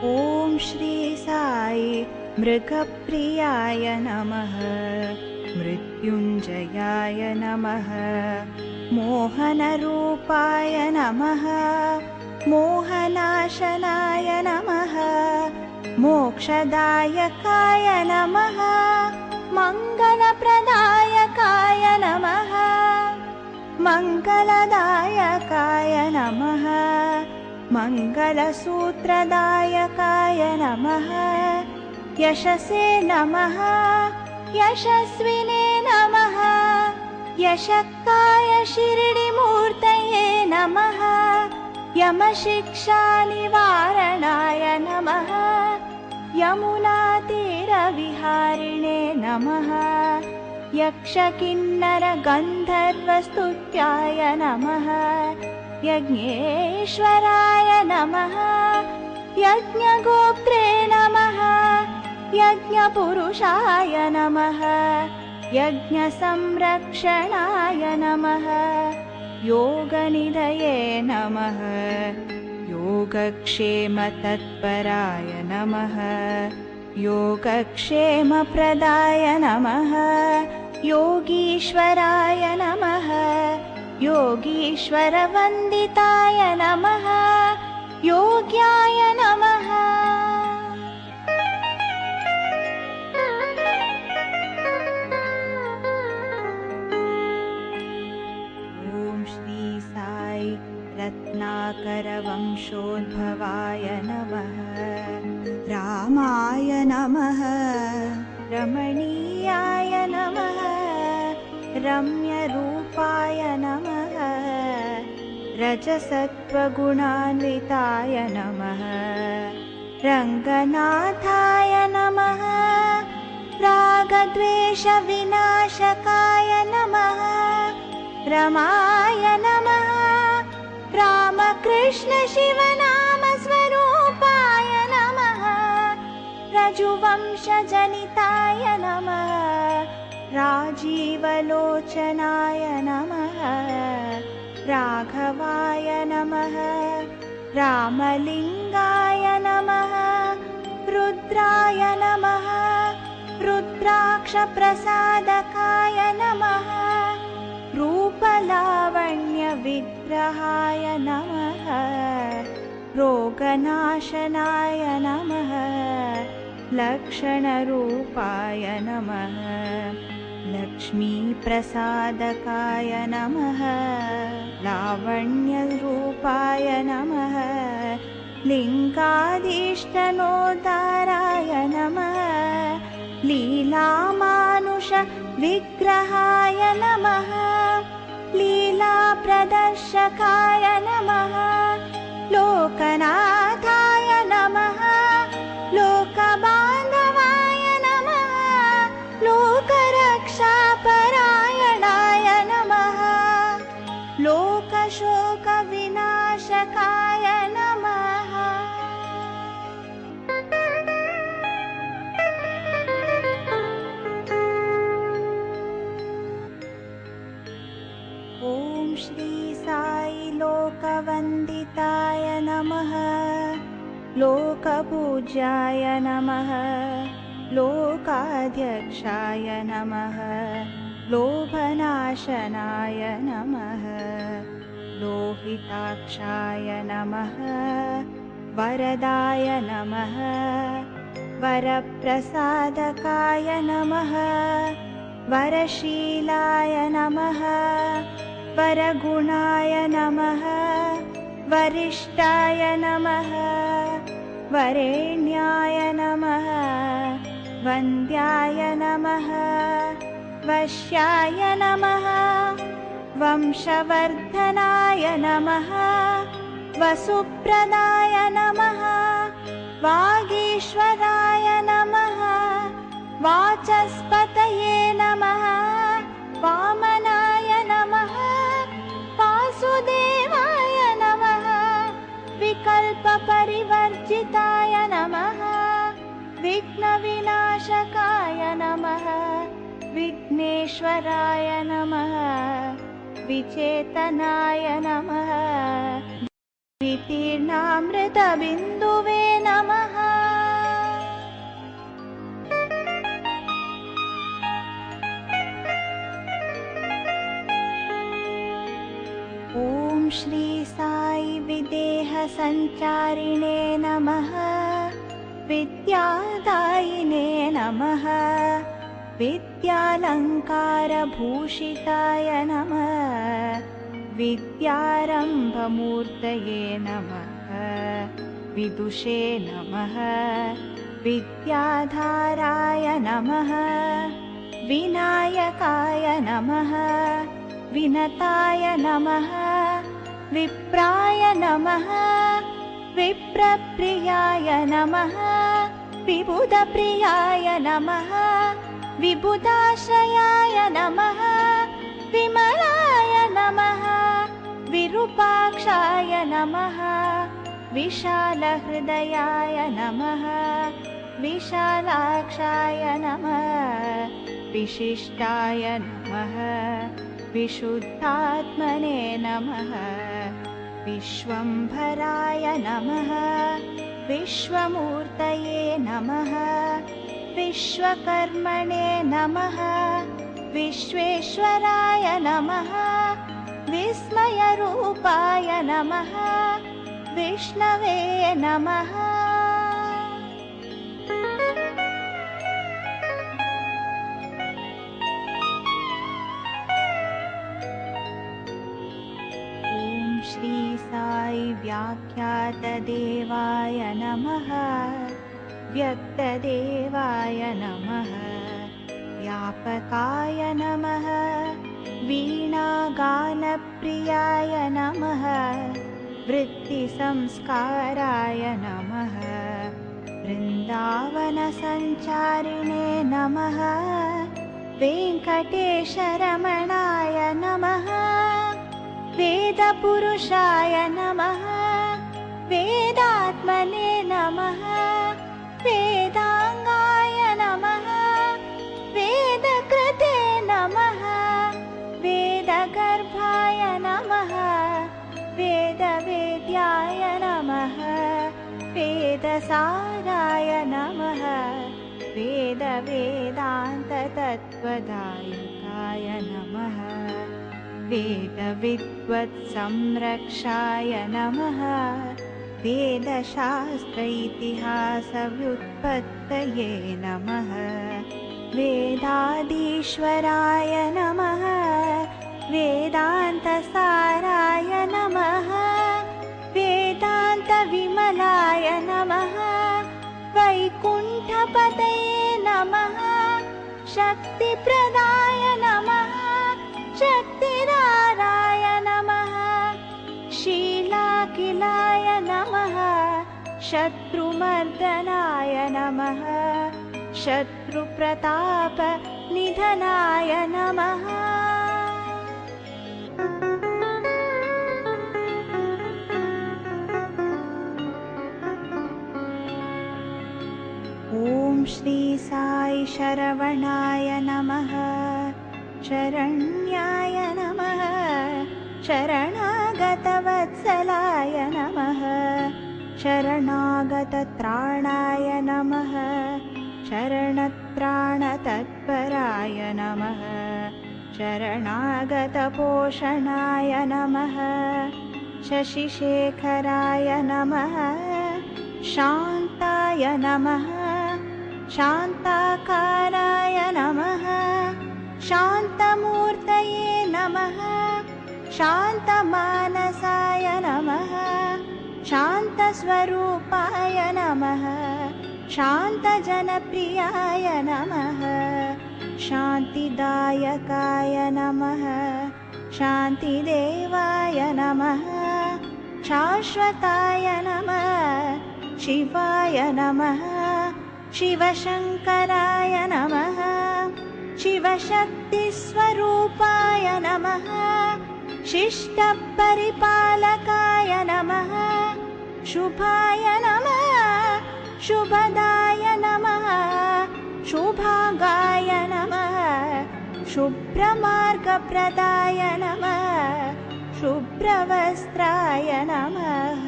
ॐ श्री साई मृगप्रियाय नमः। मृत्युञ्जयाय नमः। मोहनरूपाय नमः। मोहनाशनाय नमः। मोक्षदायकाय नमः। मङ्गलप्रदायकाय नमः। मङ्गलदायकाय नमः। मङ्गलसूत्रदायकाय नमः। यशसे नमः। यशस्विने नमः। यशक्काय शिरडिमूर्तये नमः। यमशिक्षानिवारणाय नमः। यमुनातीरविहारिणे नमः। यक्षकिन्नरगन्धर्वस्तुत्याय नमः। यज्ञेश्वराय नमः। यज्ञगोप्त्रे नमः। यज्ञपुरुषाय नमः। यज्ञसंरक्षणाय नमः। योगनिधये नमः। योगक्षेमतत्पराय नमः। योगक्षेमप्रदाय नमः। योगीश्वराय नमः। योगीश्वरवन्दिताय नमः। योग्याय नमः। ॐ श्री साई रत्नाकरवंशोद्भवाय नमः। रामाय नमः। रमणीयाय नमः। रम्यरूपाय नमः। रजसत्त्वगुणान्विताय नमः। रङ्गनाथाय नमः। रागद्वेषविनाशकाय नमः। रमाय नमः। रामकृष्णशिवनामस्वरूपाय नमः। रजुवंशजनिताय नमः। राजीवलोचनाय नमः। राघवाय नमः। रामलिङ्गाय नमः। रुद्राय नमः। रुद्राक्षप्रसादकाय नमः। रूपलावण्यविग्रहाय नमः। रोगनाशनाय नमः। लक्षणरूपाय नमः। लक्ष्मीप्रसादकाय नमः। लावण्यरूपाय नमः। लिङ्गाधीष्टनोद्धाराय नमः। लीलामानुषविग्रहाय नमः। लीलाप्रदर्शकाय नमः। लोकनाथाय नमः। लोका शोकविनाशकाय नमः। ॐ श्री साई लोकवन्दिताय नमः। लोकपूज्याय नमः। लोकाध्यक्षाय नमः। लोभनाशनाय नमः। लोहिताक्षाय नमः। वरदाय नमः। वरप्रसादकाय नमः। वरशीलाय नमः। वरगुणाय नमः। वरिष्ठाय नमः। वरेण्याय नमः। वन्द्याय नमः। वश्याय नमः। वंशवर्धनाय नमः। वसुप्रदाय नमः। वागीश्वराय नमः। वाचस्पतये नमः। वामनाय नमः। वासुदेवाय नमः। विकल्पपरिवर्जिताय नमः। विघ्नविनाशकाय नमः। विघ्नेश्वराय नमः। विचेतनाय नमः। वितीर्णामृतबिन्दुवे नमः। ॐ श्री साई विदेह संचारिणे नमः। विद्यादायिने नमः। विद्यालङ्कारभूषिताय नमः। विद्यारम्भमूर्तये नमः। विदुषे नमः। विद्याधाराय नमः। विनायकाय नमः। विनताय नमः। विप्राय नमः। विप्रप्रियाय नमः। विबुधप्रियाय नमः। विबुधाश्रयाय नमः। विमलाय नमः। विरूपाक्षाय नमः। विशालहृदयाय नमः। विशालाक्षाय नमः। विशिष्टाय नमः। विशुद्धात्मने नमः। विश्वम्भराय नमः। विश्वमूर्तये नमः। विश्वकर्मणे नमः। विश्वेश्वराय नमः। विस्मयरूपाय नमः। विष्णवे नमः। श्री साई व्याख्यातदेवाय नमः। व्यक्तदेवाय नमः। व्यापकाय नमः। वीणागानप्रियाय नमः। वृत्तिसंस्काराय नमः। वृन्दावनसञ्चारिणे नमः। वेङ्कटेशरमणाय नमः। वेदपुरुषाय नमः। वेदात्मने नमः। वेदांगाय नमः। वेदकृते नमः। वेदगर्भाय नमः। वेदवेद्याय नमः। वेदसाराय नमः। वेदवेदान्ततत्त्वदायकाय नमः। वेदविद्वत्संरक्षाय नमः। वेदशास्त्र इतिहासव्युत्पत्तये नमः। वेदाधीश्वराय नमः। वेदान्तसाराय नमः। वेदान्तविमलाय नमः। वैकुण्ठपतये नमः। शक्तिप्रदाय नमः। शक्तिधाराय नमः। शीलाकिलाय नमः। शत्रुमर्दनाय नमः। शत्रुप्रतापनिधनाय नमः। शरवणाय नमः शरण्याय नमः शरणागतवत्सलाय नमः शरणागतत्राणाय नमः शरणत्राणतत्पराय नमः शरणागतपोषणाय नमः शशिशेखराय नमः शान्ताय नमः शान्ताकाराय नमः शान्तमूर्तये नमः शान्तमानसाय नमः शान्तस्वरूपाय नमः शान्तजनप्रियाय नमः शान्तिदायकाय नमः शान्तिदेवाय नमः शाश्वताय नमः शिवाय नमः शिवशङ्कराय नमः शिवशक्तिस्वरूपाय नमः शिष्टपरिपालकाय नमः शुभाय नमः शुभदाय नमः शुभागाय नमः शुभ्रमार्गप्रदाय नमः शुभ्रवस्त्राय नमः।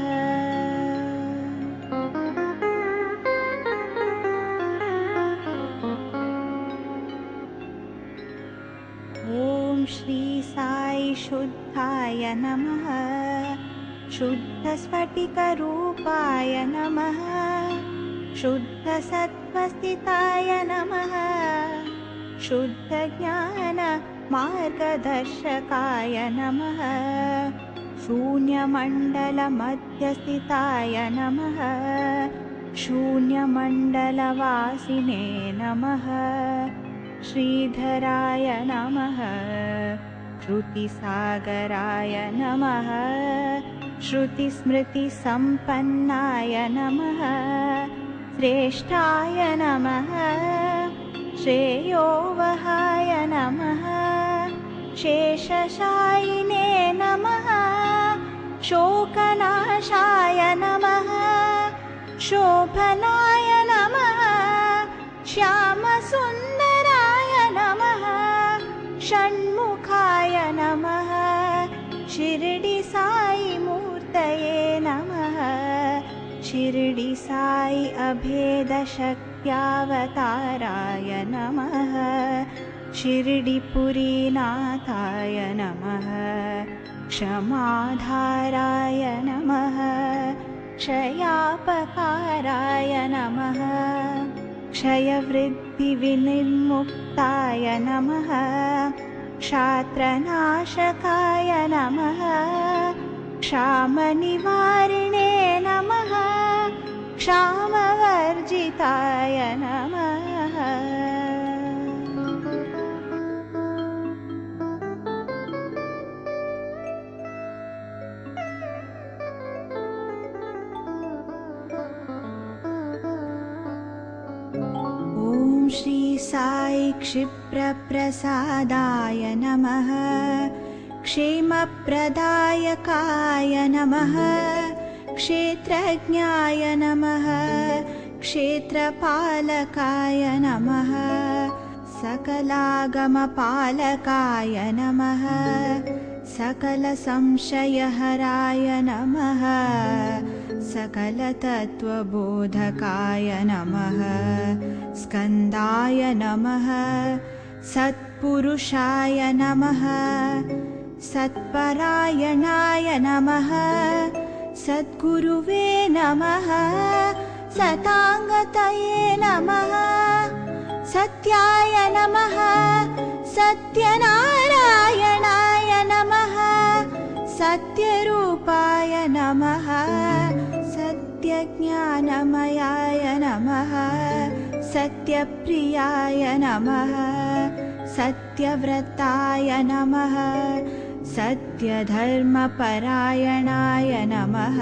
ॐ श्री साई शुद्धाय नमः शुद्धस्फटिकरूपाय नमः शुद्धसत्त्वस्थिताय नमः शुद्धज्ञानमार्गदर्शकाय नमः शून्यमण्डलमध्यस्थिताय नमः शून्यमण्डलवासिने नमः श्रीधराय नमः श्रुतिसागराय नमः श्रुतिस्मृतिसम्पन्नाय नमः श्रेष्ठाय नमः श्रेयोवहाय नमः शेषशायिने नमः शोकनाशाय नमः शोभनाय नमः श्यामसुन्दराय नमः षण्मुखाय नमः शिरडी साई मूर्तये नमः शिरडी साई अभेदशक्त्यावताराय नमः शिरडीपुरीनाथाय नमः क्षमाधाराय नमः क्षयापकाराय नमः क्षयवृद्धिविनिर्मुक्ताय नमः क्षात्रनाशकाय नमः क्षामनिवारिणे नमः क्षामवर्जिताय नमः। ॐ श्री साई क्षिप्रप्रसादाय नमः क्षेमप्रदायकाय नमः क्षेत्रज्ञाय नमः क्षेत्रपालकाय नमः सकलागमपालकाय नमः सकलसंशयहराय नमः सकलतत्त्वबोधकाय नमः स्कन्दाय नमः सत्पुरुषाय नमः सत्परायणाय नमः सद्गुरुवे नमः सताङ्गतये नमः सत्याय नमः सत्यनारायणाय नमः सत्यरूपाय नमः सत्यज्ञानमयाय नमः सत्यप्रियाय नमः सत्यव्रताय नमः सत्यधर्मपरायणाय नमः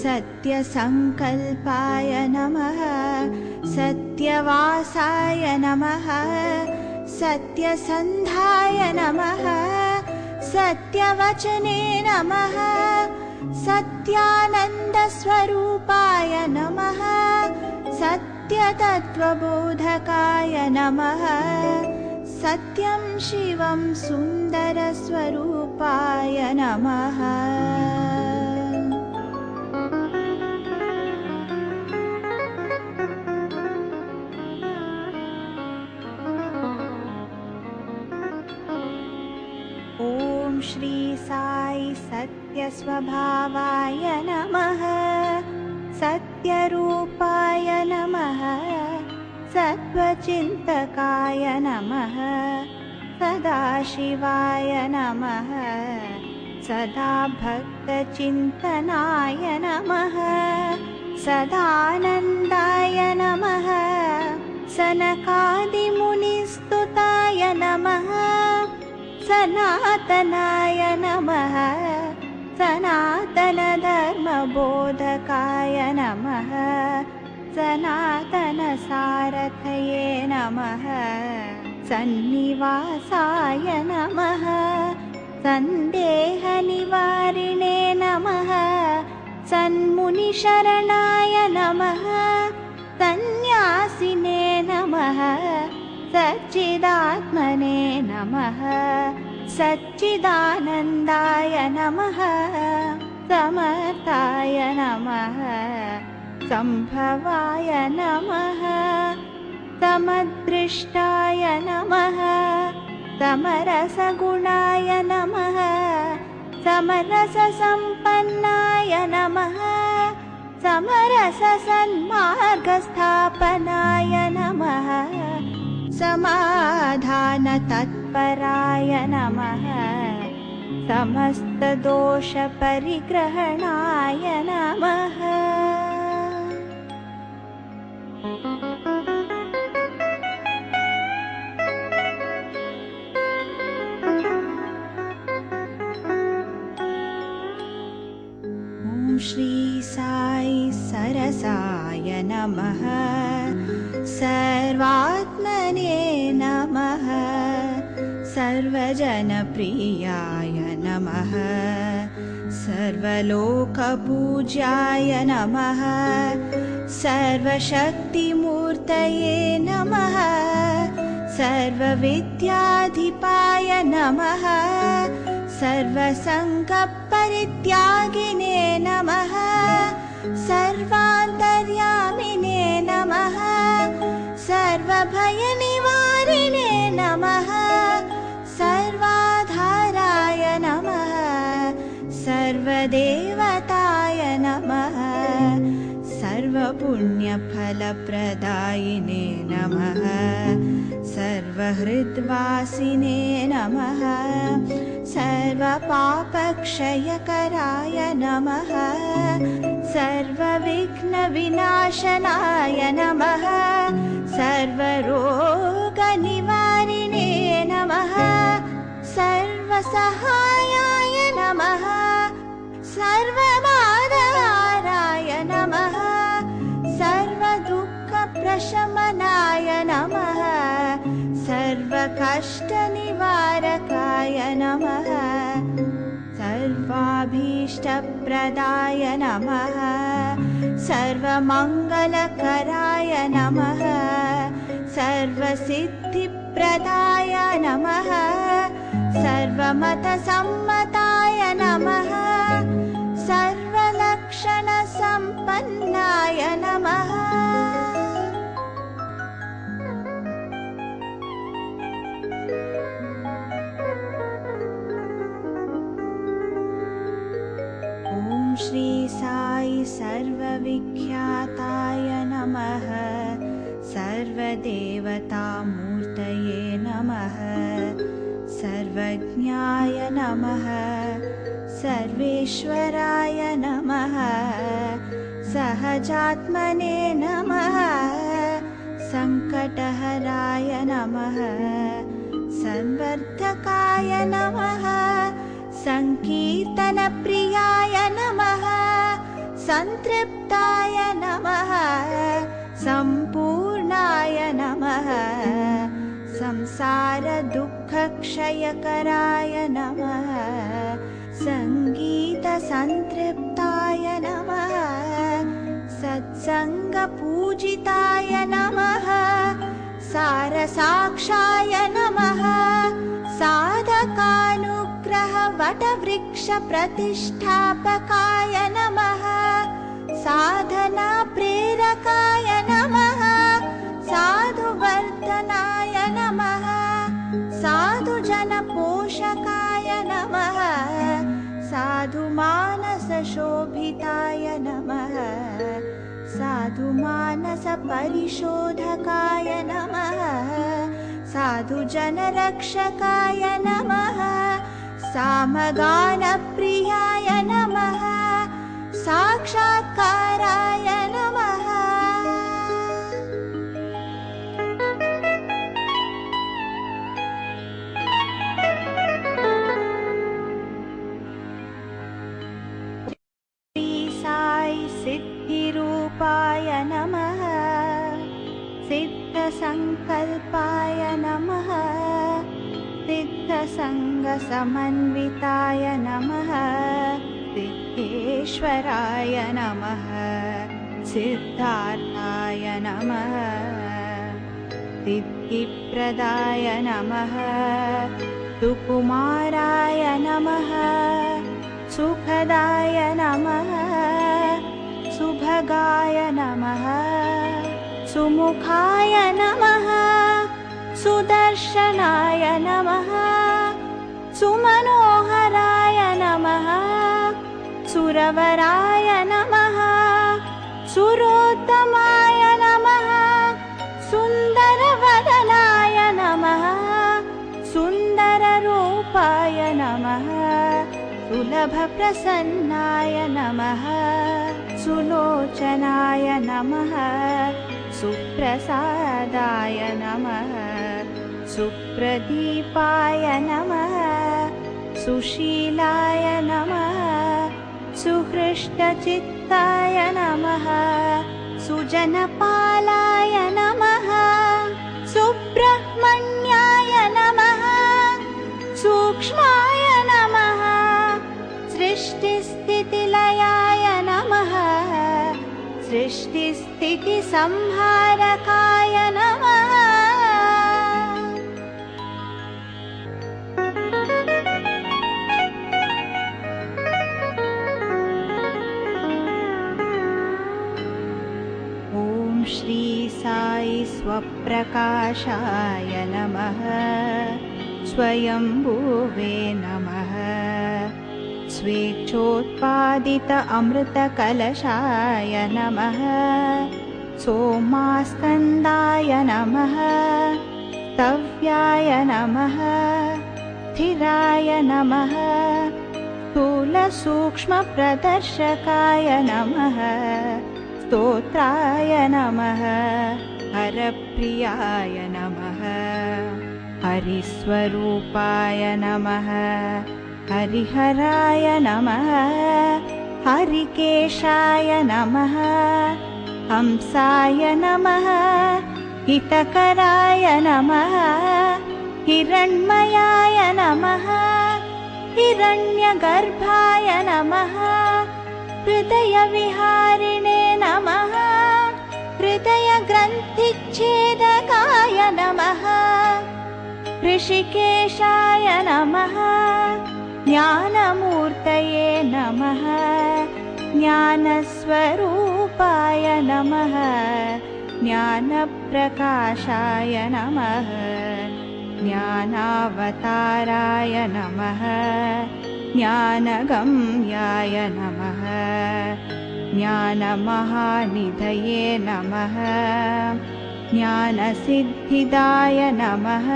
सत्यसङ्कल्पाय नमः सत्यवासाय नमः सत्यसन्धाय नमः सत्यवचने नमः सत्यानन्दस्वरूपाय नमः सत्य नित्यतत्त्वबोधकाय नमः सत्यं शिवं सुन्दरस्वरूपाय नमः। ॐ श्री साई सत्यस्वभावाय नमः सत्यरूपाय नमः सत्त्वचिन्तकाय नमः सदाशिवाय नमः सदा भक्तचिन्तनाय नमः सदानन्दाय नमः सनकादिमुनिस्तुताय नमः सनातनाय नमः सनातनधर्मबोधकाय नमः सनातनसारथये नमः सन्निवासाय नमः सन्देहनिवारिणे नमः सन्मुनिशरणाय नमः सन्न्यासिने नमः सच्चिदात्मने नमः सच्चिदानन्दाय नमः समर्थाय नमः संभवाय नमः समदृष्टाय नमः समरसगुणाय नमः समरससम्पन्नाय नमः समरससन्मार्गस्थापनाय नमः समाधानतत्पराय नमः समस्तदोषपरिग्रहणाय नमः। ॐ श्री साई सरसाय नमः सर्वात्मने नमः सर्वजनप्रियाय नमः सर्वलोकपूज्याय नमः सर्वशक्तिमूर्तये नमः सर्वविद्याधिपाय नमः सर्वसङ्गपरित्यागिने नमः सर्वान्तर्यामिने नमः सर्वभयनिवारिणे नमः सर्वाधाराय नमः सर्वदेवताय नमः सर्वपुण्यफलप्रदायिने नमः सर्वहृद्वासिने नमः सर्वपापक्षयकराय नमः सर्वविघ्नविनाशनाय नमः सर्वरोगनिवारिणे नमः सर्वसहायाय नमः सर्वमाधाराय नमः सर्वदुःखप्रशमनाय नमः सर्वकष्टनिवारकाय नमः सर्वाभीष्टप्रदाय नमः सर्वमङ्गलकराय नमः सर्वसिद्धिप्रदाय नमः सर्वमतसम्मताय नमः सर्वलक्षणसम्पन्नाय नमः। ॐ श्री साई सर्वविख्याताय नमः सर्वदेवतामूर्तये नमः सर्वज्ञाय नमः सर्वेश्वराय नमः सहजात्मने नमः संकटहराय नमः संवर्धकाय नमः संकीर्तनप्रियाय नमः संतृप्ताय नमः संपूर्णाय नमः संसारदुःखक्षयकराय नमः संगीतसंतृप्ताय नमः सत्संगपूजिताय सारसाक्षाय नमः साधकानुग्रह वटवृक्ष प्रतिष्ठापकाय नमः साधना प्रेरकाय नमः साधुवर्धनाय नमः साधुजनपोषकाय नमः साधुमानसशोभिताय नमः साधुमानसपरिशोधकाय नमः साधुजनरक्षकाय नमः सामगानप्रियाय नमः साक्षात्काराय नमः सिद्धिरूपाय नमः सिद्धसंकल्पाय नमः सिद्धसंगसमन्विताय नमः सिद्धेश्वराय नमः सिद्धार्थाय नमः सिद्धिप्रदाय नमः सुकुमाराय नमः सुखदाय नमः सुभगाय नमः सुमुखाय नमः सुदर्शनाय नमः सुमनोहराय नमः सुरवराय नमः सुरोत्तमाय नमः सुन्दरवदनाय नमः सुन्दररूपाय नमः सुलभप्रसन्नाय नमः सुलोचनाय नमः सुप्रसादाय नमः सुप्रदीपाय नमः सुशीलाय नमः सुहृष्टचित्ताय नमः सुजनपालाय नमः सुब्रह्मण्याय नमः सूक्ष्माय नमः सृष्टिस्थितिलयाय नमः सृष्टिस्थितिसंहारकाय नमः ॐ श्री साई स्वप्रकाशाय नमः स्वयंभुवे नमः स्वेच्छोत्पादित अमृतकलशाय नमः सोमास्कन्दाय नमः स्तव्याय नमः स्थिराय नमः स्थूलसूक्ष्मप्रदर्शकाय नमः स्तोत्राय नमः हरप्रियाय नमः हरिस्वरूपाय नमः हरिहराय नमः हरिकेशाय नमः हंसाय नमः हितकराय नमः हिरण्मयाय नमः हिरण्यगर्भाय नमः हृदयविहारिणे नमः हृदयग्रन्थिच्छेदकाय नमः ऋषिकेशाय नमः ज्ञानमूर्तये नमः ज्ञानस्वरूपाय नमः ज्ञानप्रकाशाय नमः ज्ञानावताराय नमः ज्ञानगम्याय नमः ज्ञानमहानिधये नमः ज्ञानसिद्धिदाय नमः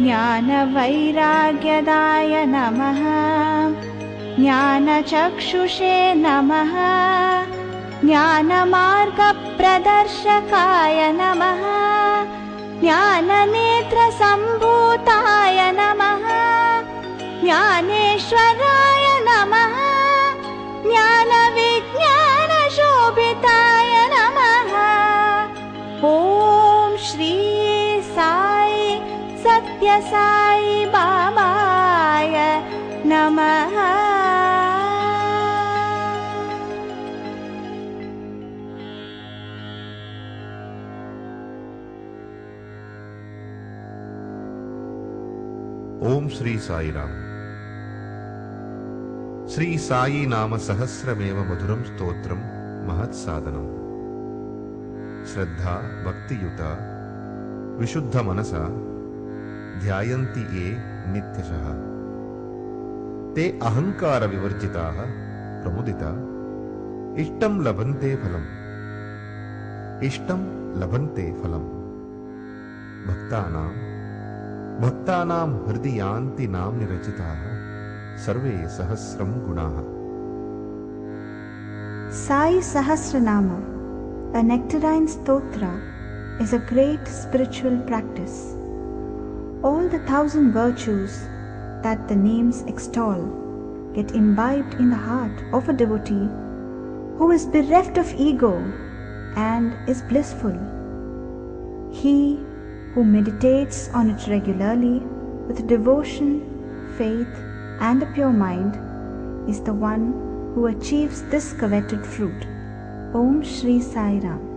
ज्ञानवैराग्यदाय नमः ज्ञानचक्षुषे नमः ज्ञानमार्गप्रदर्शकाय नमः ज्ञाननेत्रसम्भूताय नमः ज्ञानेश्वराय नमः ज्ञानविज्ञानशोभिताय नमः ॐ श्री साई सत्यसाई बाबाय नमः। श्री साई राम। श्री साई नाम सहस्रमेव मधुरं स्तोत्रं महत्साधनम्। श्रद्धा भक्तियुता विशुद्ध मनसा ध्यायन्ति ये नित्यशः ते अहंकार विवर्जिताः प्रमुदिता इष्टं लभन्ते फलम्। इष्टं लभन्ते फलम्। भक्तानां हृदि यान्ति नाम्नि रचिताः सर्वे सहस्रं गुणाः। Sai Sahasranama, a nectarine stotra, is a great spiritual practice. All the 1,000 virtues that the names extol get imbibed in the heart of a devotee who is bereft of ego and is blissful. He who meditates on it regularly with devotion, faith, and a pure mind is the one who achieves this coveted fruit. Om Shri Sai Ram.